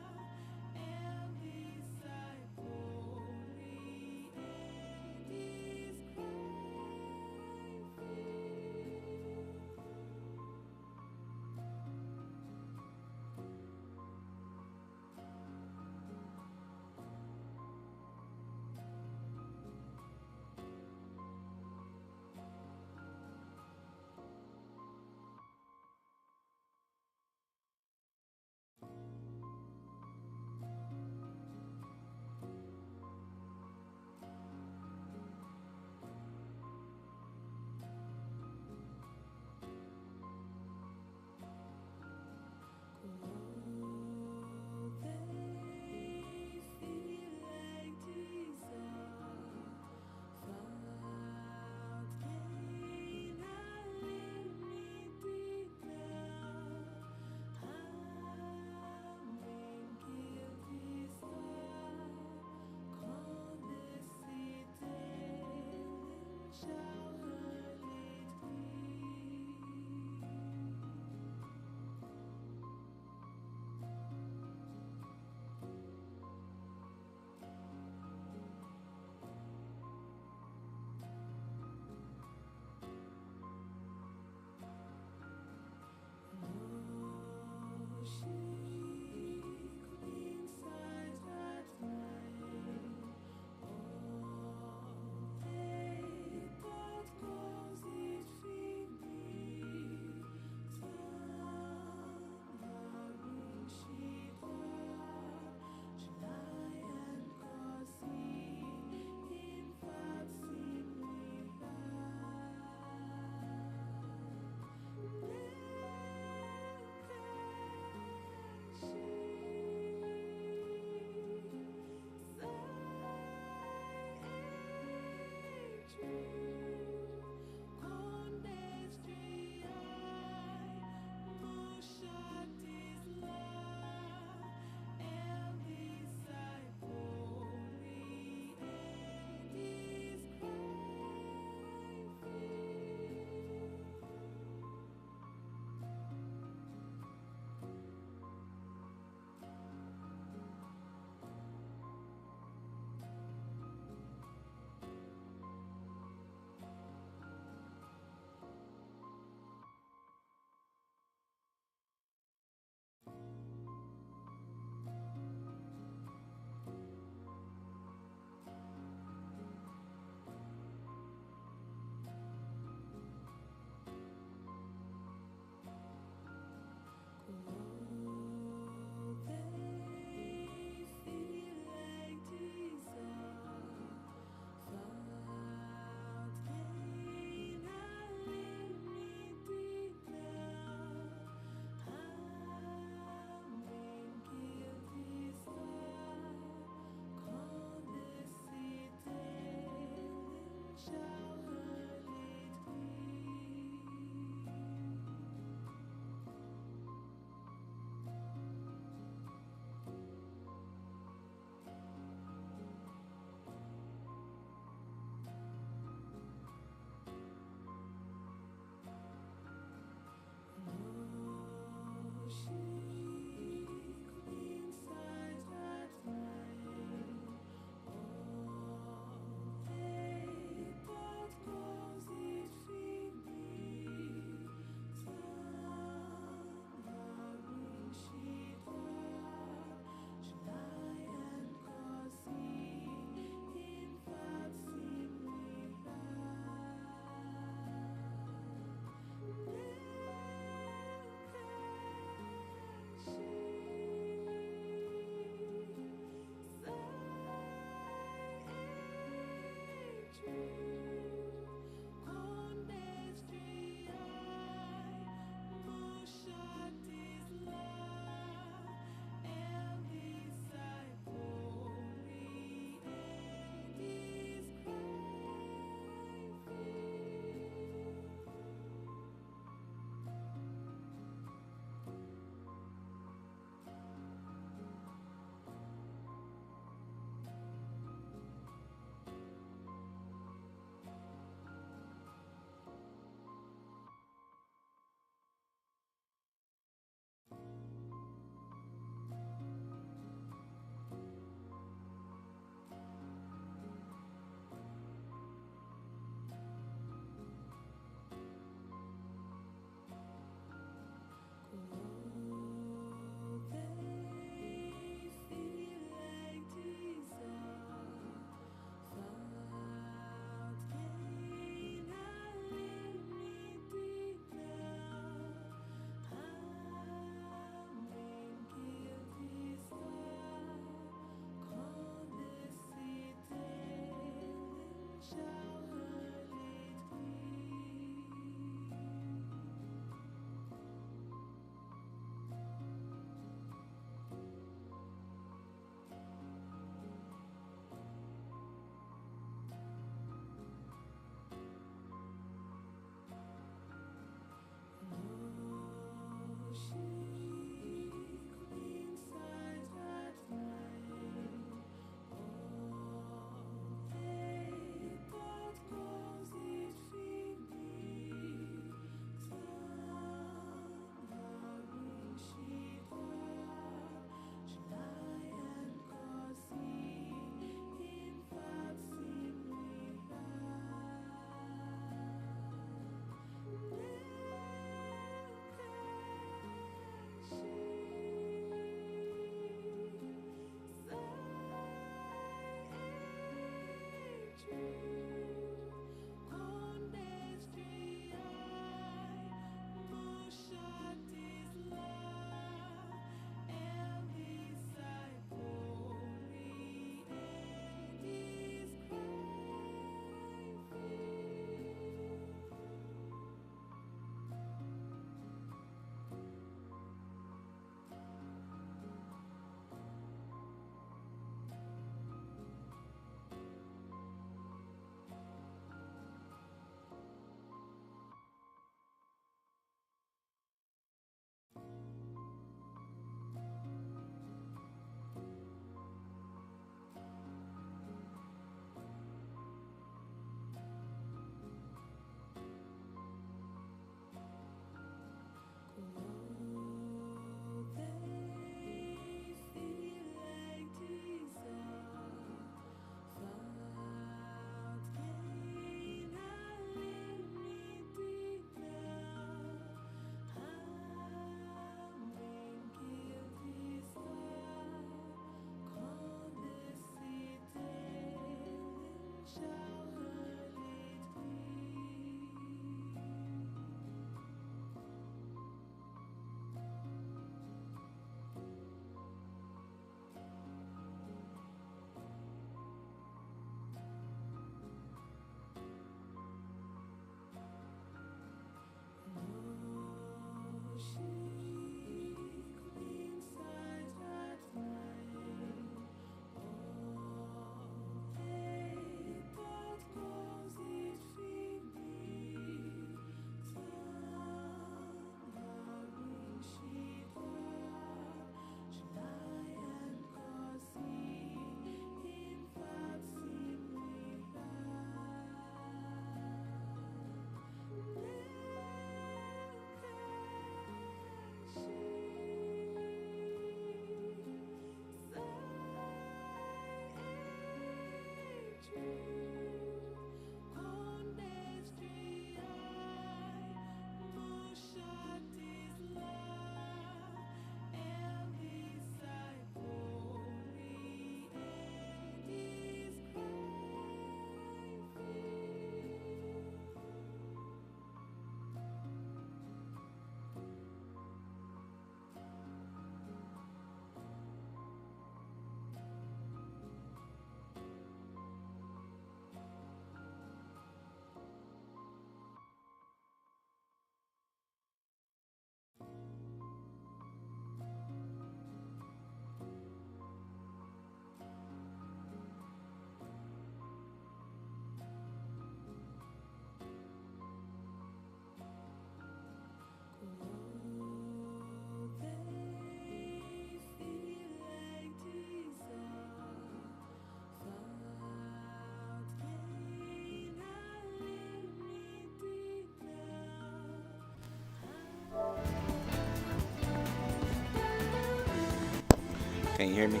Can you hear me?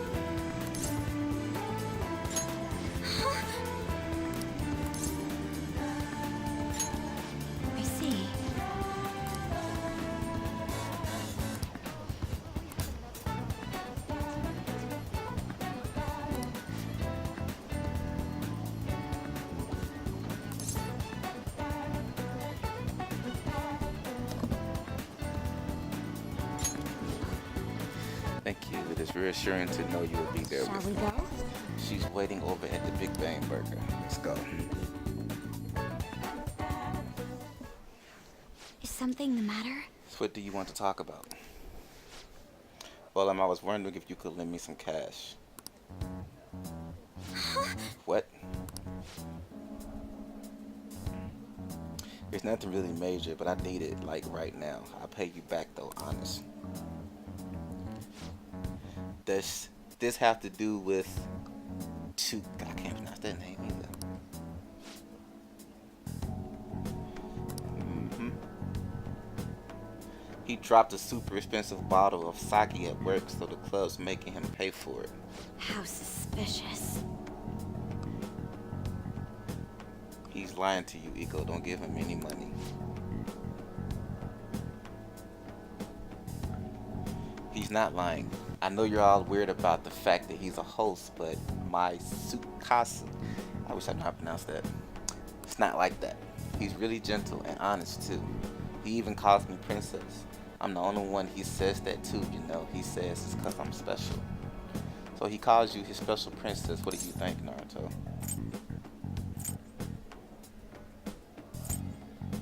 I see.
Thank you. It is reassuring to know you will be there
Shall
with
we
me.
go?
She's waiting over at the Big Bang Burger. Let's go.
Is something the matter?
So what do you want to talk about? Well, I was wondering if you could lend me some cash. What? It's nothing really major, but I need it like right now. I'll pay you back though, honest. Does this have to do with I can't pronounce that name either. He dropped a super expensive bottle of sake at work, so the club's making him pay for it.
How suspicious.
He's lying to you, Iko. Don't give him any money. He's not lying. I know you're all weird about the fact that he's a host, but my Tsukasa, I wish I knew how to pronounce that. It's not like that. He's really gentle and honest too. He even calls me princess. I'm the only one he says that to, you know. He says it's because I'm special. So he calls you his special princess. What do you think, Naruto?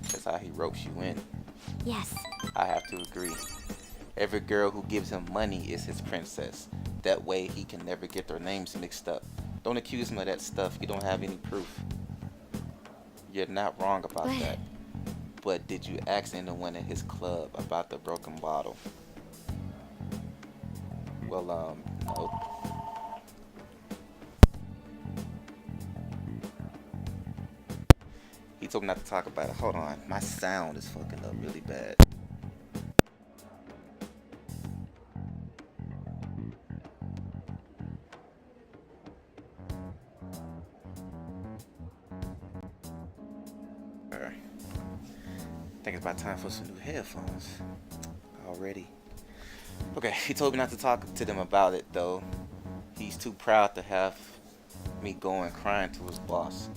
That's how he ropes you in.
Yes.
I have to agree. Every girl who gives him money is his princess. That way he can never get their names mixed up. Don't accuse him of that stuff. You don't have any proof. You're not wrong about that. But did you ask anyone at his club about the broken bottle? Well, no. He told me not to talk about it. Hold on. My sound is fucking up really bad. I think it's about time for some new headphones already. Okay, he told me not to talk to them about it though. He's too proud to have me going crying to his boss.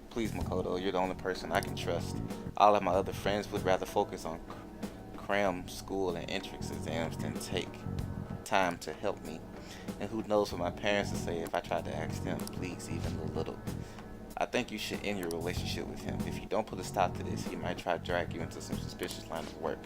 Please, Makoto, you're the only person I can trust. All of my other friends would rather focus on cram school and entrance exams than take time to help me. And who knows what my parents would say if I tried to ask them, please, even a little. I think you should end your relationship with him. If you don't put a stop to this, he might try to drag you into some suspicious line of work.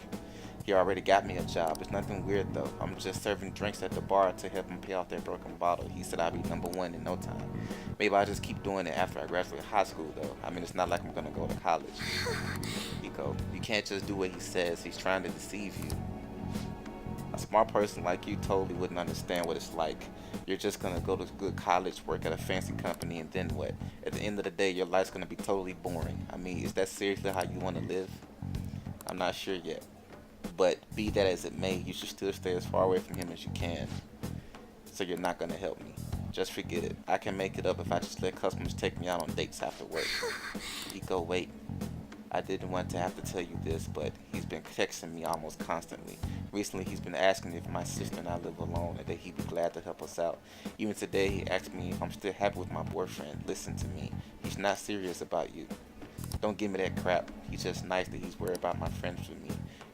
He already got me a job. It's nothing weird though. I'm just serving drinks at the bar to help him pay off that broken bottle. He said I'll be #1 in no time. Maybe I'll just keep doing it after I graduate high school though. I mean, it's not like I'm gonna go to college. Iko, you can't just do what he says. He's trying to deceive you. A smart person like you totally wouldn't understand what it's like. You're just gonna go to good college, work at a fancy company, and then what? At the end of the day, your life's gonna be totally boring. I mean, is that seriously how you wanna live? I'm not sure yet. But be that as it may, you should still stay as far away from him as you can. So you're not gonna help me. Just forget it. I can make it up if I just let customers take me out on dates after work. Iko, wait. I didn't want to have to tell you this, but he's been texting me almost constantly. Recently, he's been asking if my sister and I live alone and that he'd be glad to help us out. Even today, he asked me if I'm still happy with my boyfriend. Listen to me. He's not serious about you. Don't give me that crap. He's just nice that he's worried about my friends with me.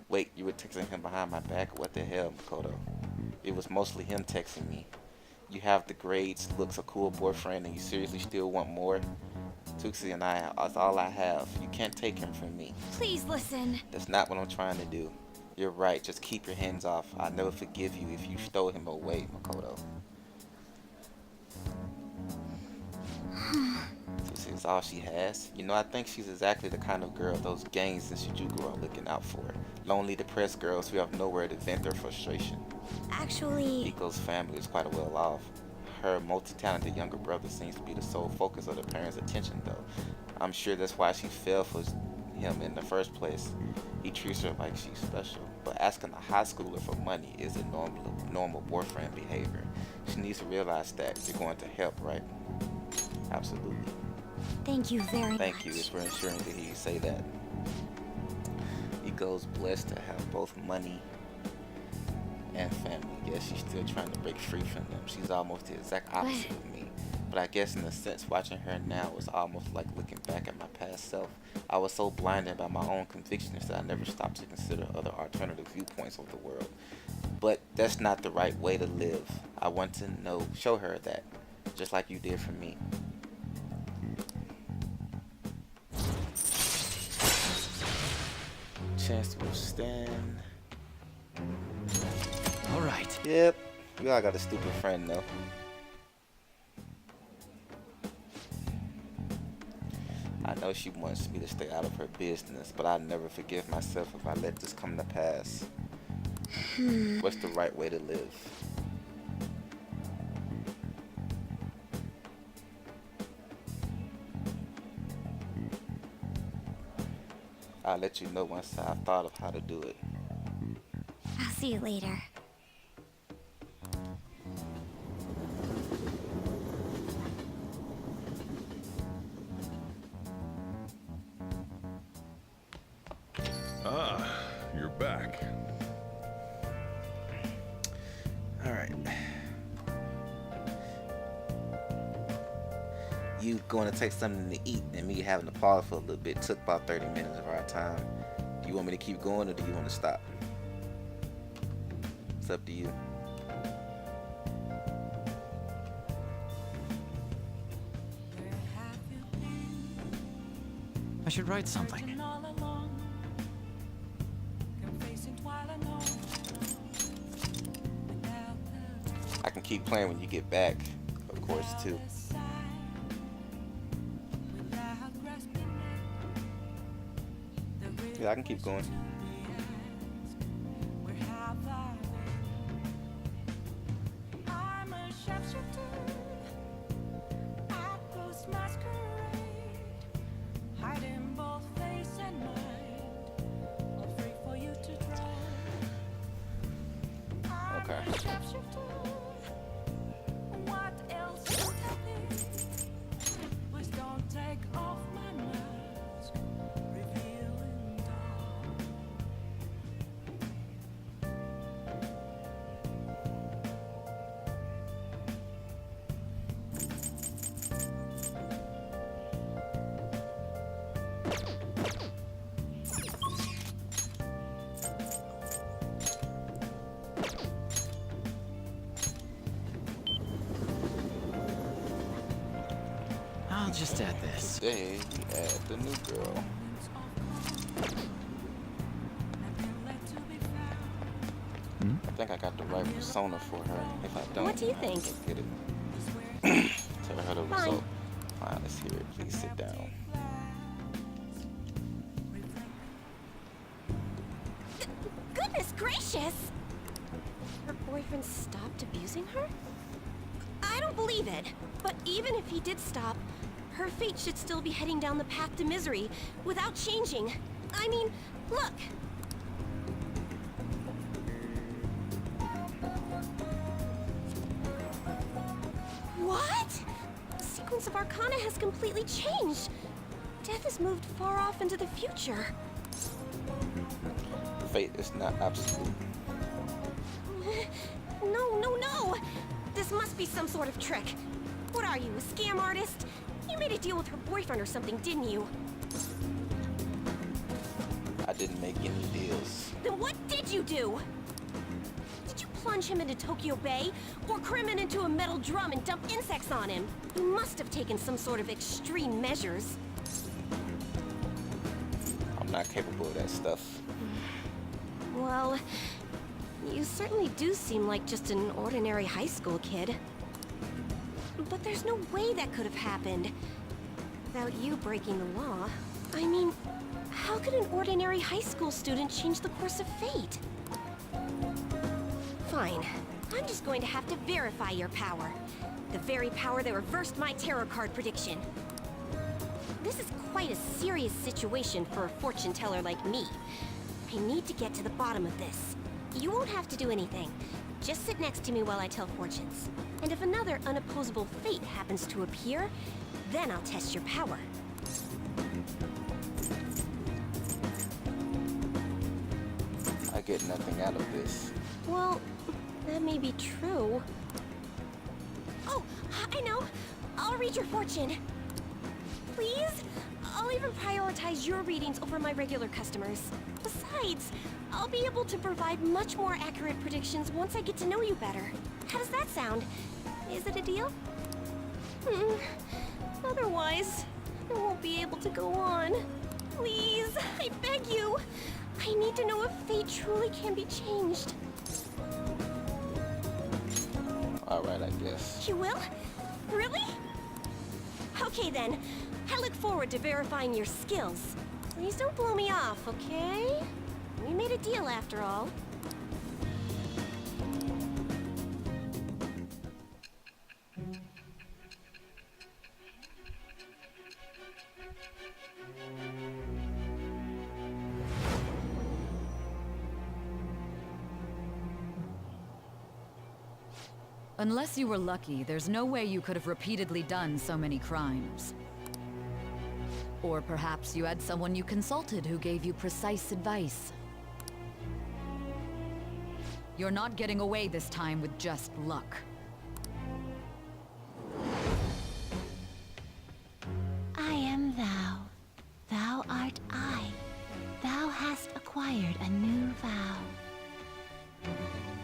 Wait, you were texting him behind my back? What the hell, Makoto? It was mostly him texting me. You have the grades, looks, a cool boyfriend, and you seriously still want more? Tuxie and I, that's all I have. You can't take him from me.
Please listen.
That's not what I'm trying to do. You're right, just keep your hands off. I'll never forgive you if you stole him away, Makoto. Tuxie is all she has. You know, I think she's exactly the kind of girl those gangs in Shinjuku are looking out for. Lonely, depressed girls who have nowhere to vent their frustration.
Actually,
Iko's family is quite well off. Her multi-talented younger brother seems to be the sole focus of the parents' attention though. I'm sure that's why she fell for him in the first place. He treats her like she's special. but asking a high schooler for money is a normal boyfriend behavior. She needs to realize that you're going to help, right? Absolutely.
Thank you very much.
Thank you. It's reassuring to hear you say that. Ego's blessed to have both money and family. Yes, she's still trying to break free from them. She's almost the exact opposite of me. But I guess in a sense, watching her now is almost like looking back at my past self. I was so blinded by my own convictions that I never stopped to consider other alternative viewpoints of the world. But that's not the right way to live. I want to show her that, just like you did for me. Chance to stand.
All right.
Yep, we all got a stupid friend though. I know she wants me to stay out of her business, but I'll never forgive myself if I let this come to pass. What's the right way to live? I'll let you know once I've thought of how to do it.
I'll see you later.
Ah, you're back.
Alright. You going to take something to eat and me having to pause for a little bit took about 30 minutes of our time. Do you want me to keep going or do you want to stop? It's up to you.
I should write something.
I can keep playing when you get back, of course, too. Yeah, I can keep going. Okay.
I'll just add this.
Today we add the new girl. I think I got the right persona for her. If I don't,
What do you
I'll
think?
just get it. Tell her the
Fine.
result. Fine, let's hear it. Please sit down.
Goodness gracious! Her boyfriend stopped abusing her? I don't believe it. But even if he did stop, her fate should still be heading down the path to misery without changing. I mean, look! What? The sequence of Arcana has completely changed. Death has moved far off into the future.
Fate is not absolute.
No! This must be some sort of trick. What are you, a scam artist? You made a deal with her boyfriend or something, didn't you?
I didn't make any deals.
Then what did you do? Did you plunge him into Tokyo Bay? Or cram him into a metal drum and dump insects on him? You must have taken some sort of extreme measures.
I'm not capable of that stuff.
Well, you certainly do seem like just an ordinary high school kid. But there's no way that could have happened without you breaking the law. I mean, how could an ordinary high school student change the course of fate? Fine. I'm just going to have to verify your power. The very power that reversed my tarot card prediction. This is quite a serious situation for a fortune teller like me. I need to get to the bottom of this. You won't have to do anything. Just sit next to me while I tell fortunes. And if another unopposable fate happens to appear, then I'll test your power.
I get nothing out of this.
Well, that may be true. Oh, I know. I'll read your fortune. Please? I'll even prioritize your readings over my regular customers. Besides, I'll be able to provide much more accurate predictions once I get to know you better. How does that sound? Is it a deal? Otherwise, I won't be able to go on. Please, I beg you. I need to know if fate truly can be changed.
Alright, I guess.
You will? Really? Okay then. I look forward to verifying your skills. Please don't blow me off, okay? We made a deal after all.
Unless you were lucky, there's no way you could have repeatedly done so many crimes. Or perhaps you had someone you consulted who gave you precise advice. You're not getting away this time with just luck.
I am thou. Thou art I. Thou hast acquired a new vow.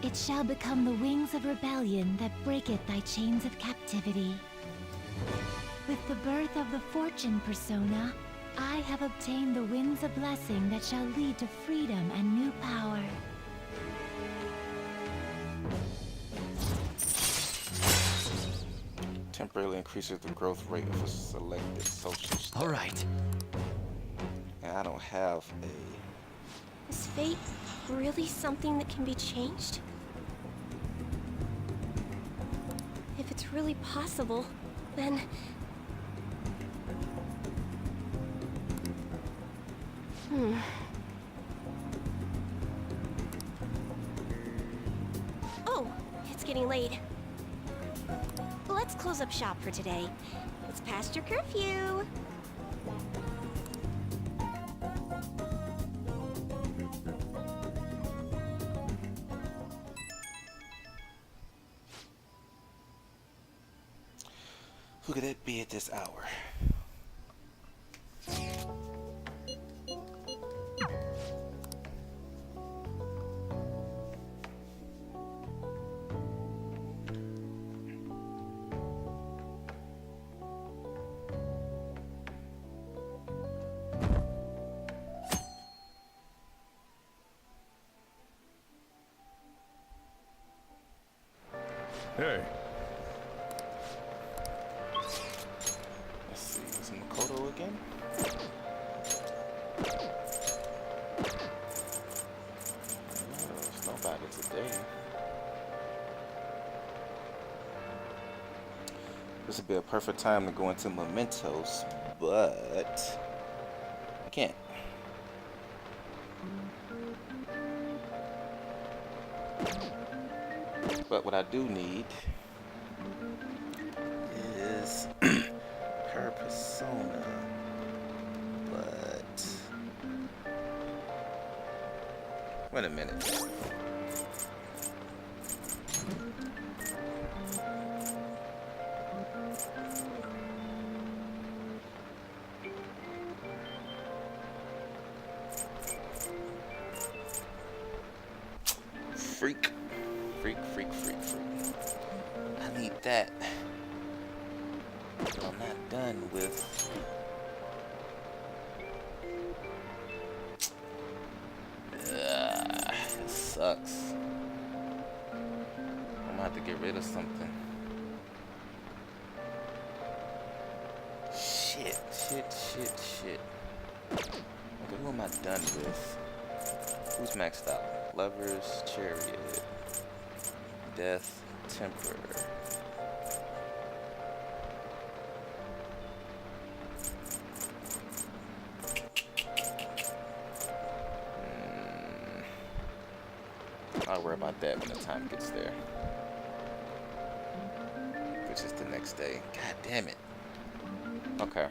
It shall become the wings of rebellion that breaketh thy chains of captivity. With the birth of the Fortune persona, I have obtained the winds of blessing that shall lead to freedom and new power.
Temporarily increases the growth rate of a selected social stat.
All right.
And I don't have a...
Is fate really something that can be changed? If it's really possible, then... Oh, it's getting late. Let's close up shop for today. It's past your curfew.
Who could that be at this hour?
Hey,
Let's see, is it Makoto again? No, there's nobody today. This would be a perfect time to go into mementos, but I can't. But what I do need is her persona. But wait a minute. Freak. I need that. But I'm not done with. It sucks. I'm gonna have to get rid of something. Shit. Okay, who am I done with? Who's maxed out? Lovers, Chariot, Death, Temper. worry about that when the time gets there. Which is the next day. God damn it. Okay.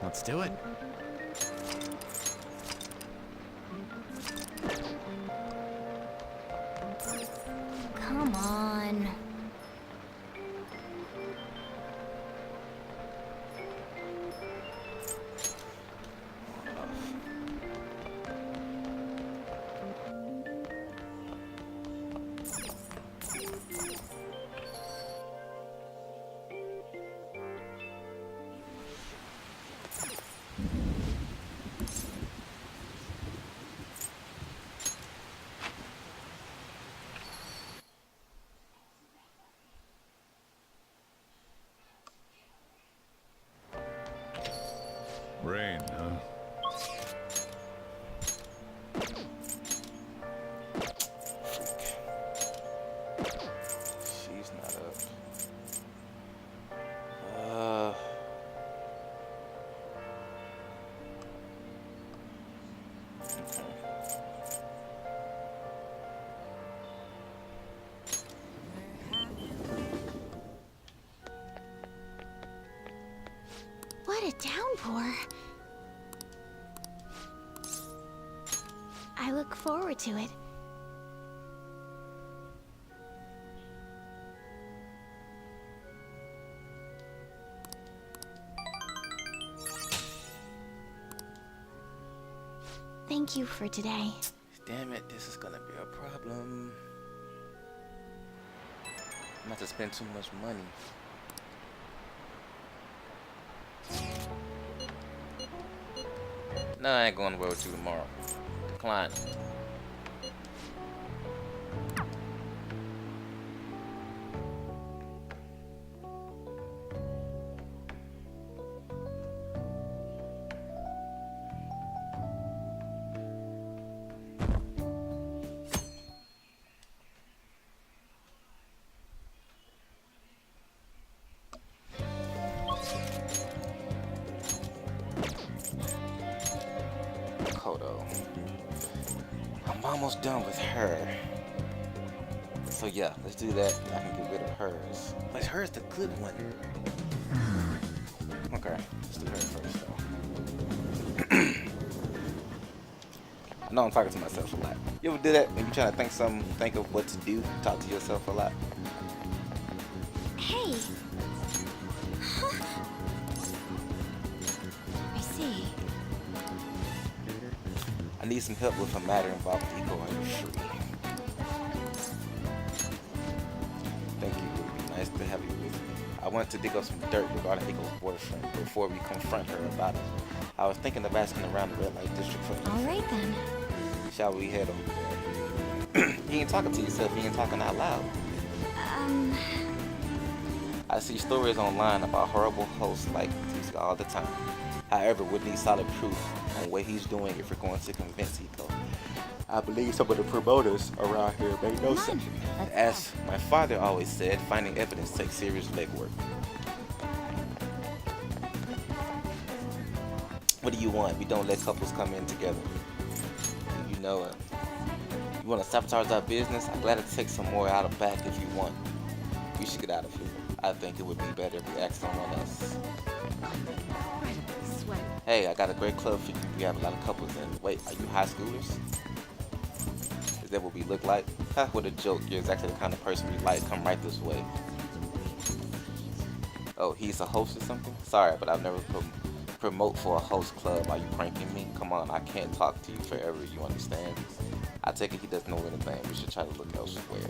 Let's do it.
Come on.
Rain, huh?
She's not up. Uh. Okay.
What a downpour. I look forward to it. Thank you for today.
Damn it, this is gonna be a problem. I'm about to spend too much money. No, I ain't going to with you tomorrow. Decline. Kodo. I'm almost done with her. So yeah, let's do that. I can get rid of hers. But hers the good one. Okay, let's do her first though. I know I'm talking to myself a lot. You ever do that? When you're trying to think of what to do, talk to yourself a lot?
Hey. I see.
I need some help with a matter involving eco industry. Thank you. It would be nice to have you with me. I want to dig up some dirt regarding Eco's boyfriend before we confront her about it. I was thinking of asking around the red light district for
All right then.
Shall we head over there? You ain't talking to yourself, you ain't talking out loud. I see stories online about horrible hosts like these all the time. However, we need solid proof on what he's doing if we're going to convince Eco. I believe some of the promoters around here make no sense. As my father always said, finding evidence takes serious legwork. What do you want? We don't let couples come in together. You know it. You want to sabotage our business? I'm glad to take some more out of back if you want. We should get out of here. I think it would be better if we ask someone else. Hey, I got a great club for you. We have a lot of couples in. Wait, are you high schoolers? Is that what we look like? Ha, what a joke. You're exactly the kind of person we like. Come right this way. Oh, he's a host or something? Sorry, but I've never promote for a host club. Are you pranking me? Come on, I can't talk to you forever, you understand? I take it he doesn't know anything. We should try to look elsewhere.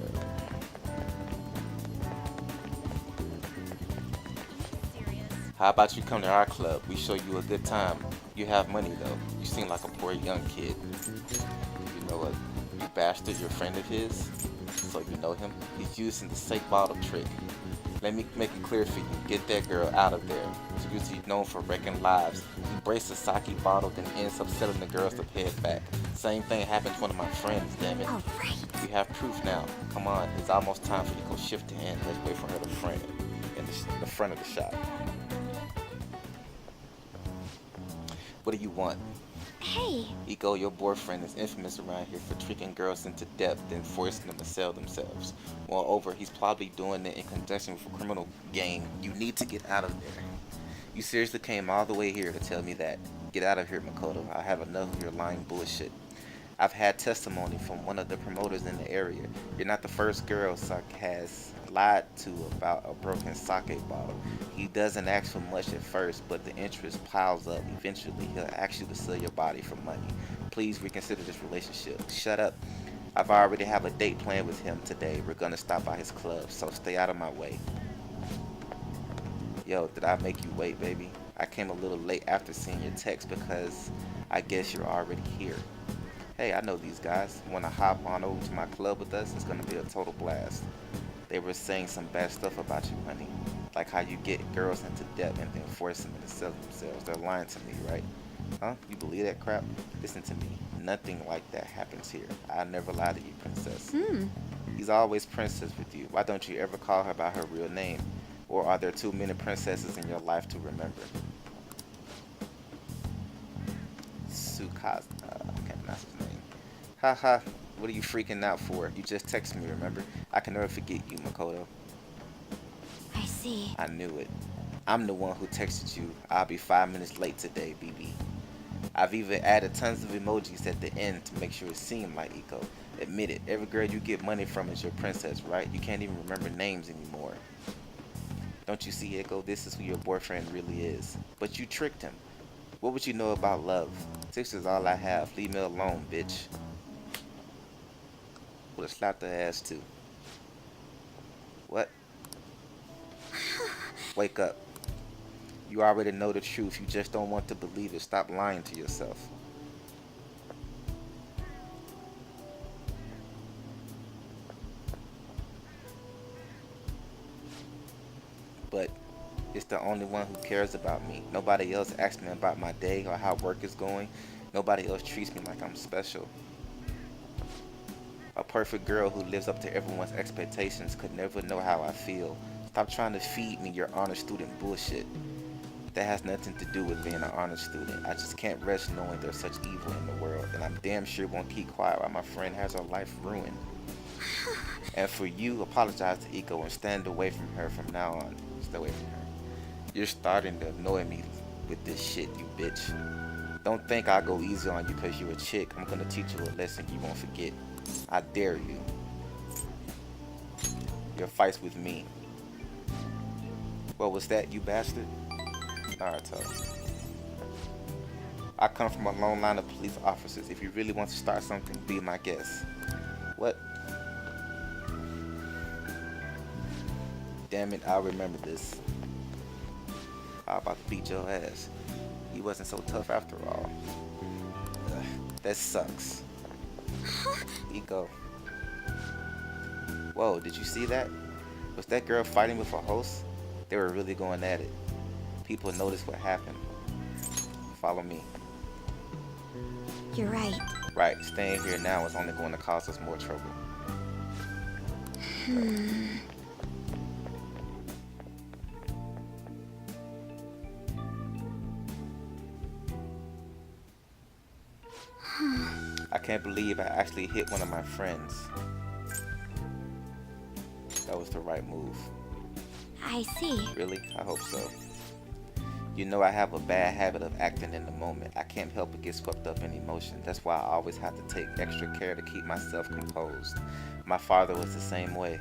How about you come to our club? We show you a good time. You have money though. You seem like a poor young kid. You know what? You bastard, you're a friend of his? So you know him? He's using the sake bottle trick. Let me make it clear for you. Get that girl out of there. He's usually known for wrecking lives. He breaks the sake bottle, then ends up selling the girls to pay it back. Same thing happened to one of my friends, damn it.
All right.
We have proof now. Come on, it's almost time for you to go shift in. Let's wait for her to friend in the front of the shop. What do you want?
Hey,
Iko, your boyfriend is infamous around here for tricking girls into debt, then forcing them to sell themselves. Moreover, he's probably doing it in conjunction with a criminal gang. You need to get out of there. You seriously came all the way here to tell me that? Get out of here, Makoto. I have enough of your lying bullshit. I've had testimony from one of the promoters in the area. You're not the first girl Sak has lied to about a broken sake bottle. He doesn't ask for much at first, but the interest piles up. Eventually, he'll ask you to sell your body for money. Please reconsider this relationship. Shut up. I've already have a date planned with him today. We're gonna stop by his club, so stay out of my way. Yo, did I make you wait, baby? I came a little late after seeing your text because I guess you're already here. Hey, I know these guys. Want to hop on over to my club with us? It's gonna be a total blast. They were saying some bad stuff about you, honey. Like how you get girls into debt and then force them to sell themselves. They're lying to me, right? Huh? You believe that crap? Listen to me. Nothing like that happens here. I never lie to you, princess. He's always princess with you. Why don't you ever call her by her real name? Or are there too many princesses in your life to remember? Tsukasa. I can't pronounce his name. Haha. What are you freaking out for? You just texted me, remember? I can never forget you, Makoto.
I see.
I knew it. I'm the one who texted you. I'll be 5 minutes late today, BB. I've even added tons of emojis at the end to make sure it seemed like Iko. Admit it, every girl you get money from is your princess, right? You can't even remember names anymore. Don't you see, Iko? This is who your boyfriend really is. But you tricked him. What would you know about love? 6 is all I have. Leave me alone, bitch. Would have slapped her ass too. What? Wake up. You already know the truth. You just don't want to believe it. Stop lying to yourself. But it's the only one who cares about me. Nobody else asks me about my day or how work is going. Nobody else treats me like I'm special. A perfect girl who lives up to everyone's expectations could never know how I feel. Stop trying to feed me your honor student bullshit. That has nothing to do with being an honor student. I just can't rest knowing there's such evil in the world, and I'm damn sure won't keep quiet while my friend has her life ruined. And for you, apologize to Iko and stand away from her from now on. Stay away from her. You're starting to annoy me with this shit, you bitch. Don't think I'll go easy on you because you're a chick. I'm gonna teach you a lesson you won't forget. I dare you. Your fights with me. What was that, you bastard? Naruto. I come from a long line of police officers. If you really want to start something, be my guest. What? Damn it, I'll remember this. I'm about to beat your ass. He wasn't so tough after all. Ugh, that sucks. Iko. Whoa, did you see that? Was that girl fighting with a host? They were really going at it. People noticed what happened. Follow me.
You're right.
Right, staying here now is only going to cause us more trouble. I can't believe I actually hit one of my friends. That was the right move.
I see.
Really? I hope so. You know I have a bad habit of acting in the moment. I can't help but get swept up in emotion. That's why I always have to take extra care to keep myself composed. My father was the same way.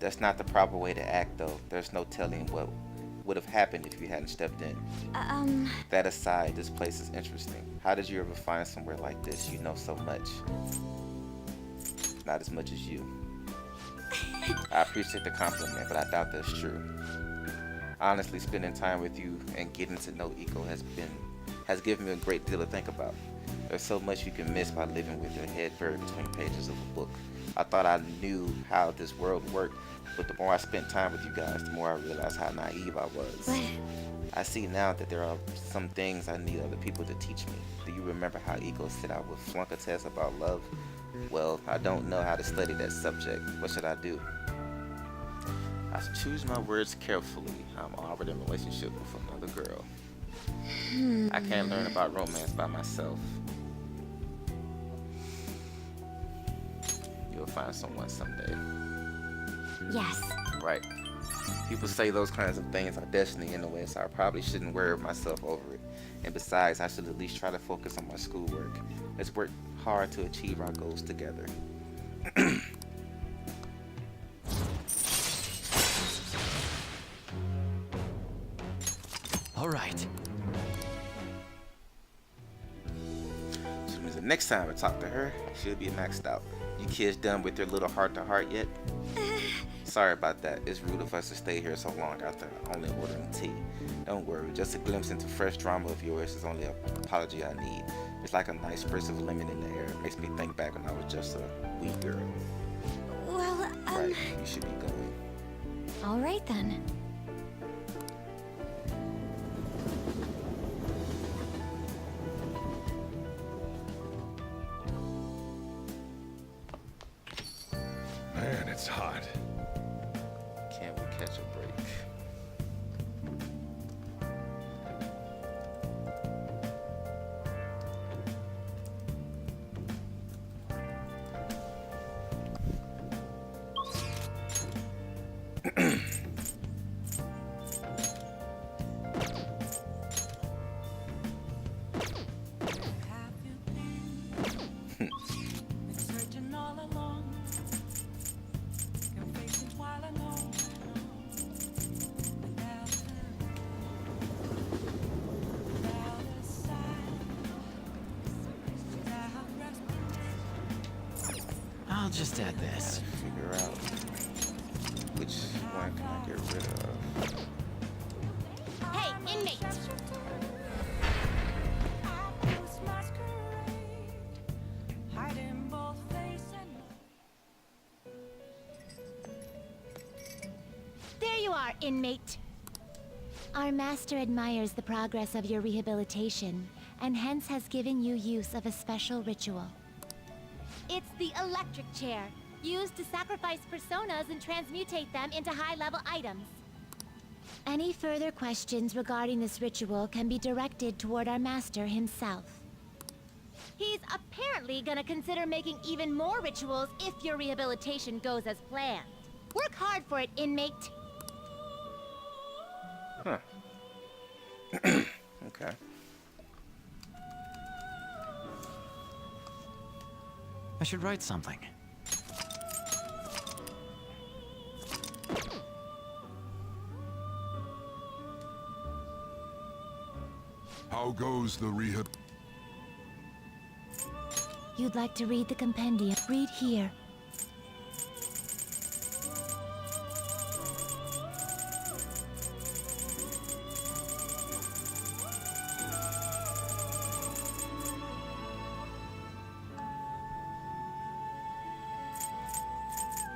That's not the proper way to act though. There's no telling what would have happened if you hadn't stepped in. That aside, this place is interesting. How did you ever find somewhere like this? You know so much. Not as much as you. I appreciate the compliment, but I doubt that's true. Honestly, spending time with you and getting to know Iko has given me a great deal to think about. There's so much you can miss by living with your head buried between pages of a book. I thought I knew how this world worked, but the more I spent time with you guys, the more I realized how naive I was. I see now that there are some things I need other people to teach me. Do you remember how Iko said I would flunk a test about love? Well, I don't know how to study that subject. What should I do? I should choose my words carefully. I'm already in a relationship with another girl. I can't learn about romance by myself. You'll find someone someday.
Yes.
Right. People say those kinds of things are destiny in a way, so I probably shouldn't worry myself over it. And besides, I should at least try to focus on my schoolwork. Let's work hard to achieve our goals together.
All right.
So means the next time I talk to her, she'll be maxed out. You kids done with your little heart-to-heart yet? Sorry about that. It's rude of us to stay here so long after only ordering tea. Don't worry, just a glimpse into fresh drama of yours is the only apology I need. It's like a nice spritz of lemon in the air. It makes me think back when I was just a wee girl.
Well,
Right, you should be going.
all right then.
Man, it's hot.
Can't we catch a break?
I'll just add this.
Figure out which one can I get rid of.
Hey, inmate! There you are, inmate. Our master admires the progress of your rehabilitation, and hence has given you use of a special ritual. It's the electric chair, used to sacrifice personas and transmutate them into high-level items. Any further questions regarding this ritual can be directed toward our master himself. He's apparently gonna consider making even more rituals if your rehabilitation goes as planned. Work hard for it, inmate.
Huh. Okay.
I should write something.
How goes the rehab?
You'd like to read the compendium? Read here.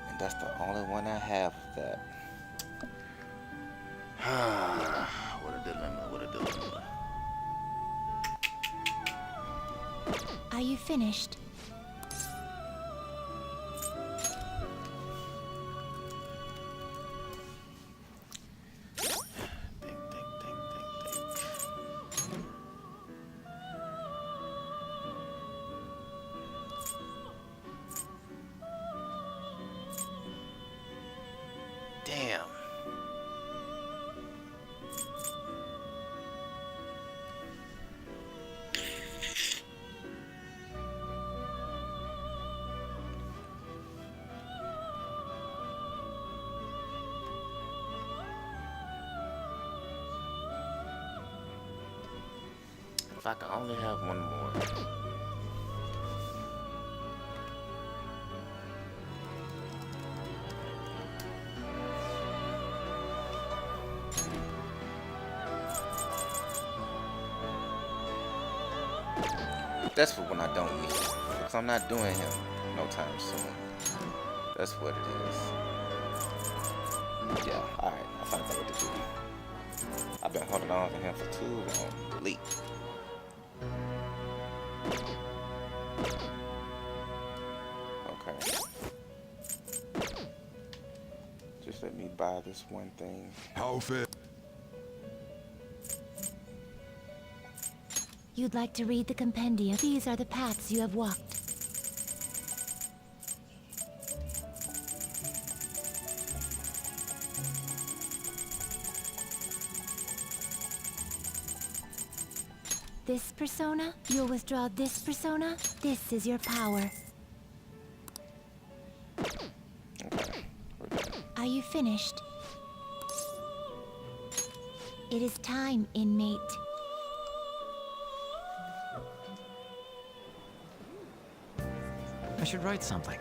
And that's the only one I have of that. What a dilemma, what a dilemma.
Are you finished?
Think, think, think. Damn. If I could only have one more. That's for when I don't need it. Because I'm not doing him no time soon. That's what it is. Yeah, alright. I found out what to do. I've been holding on to him for too long. Leap. Okay. Just let me buy this one thing.
How fit?
You'd like to read the compendium. These are the paths you have walked. This persona, you'll withdraw this persona. This is your power. Are you finished? It is time, inmate.
I should write something.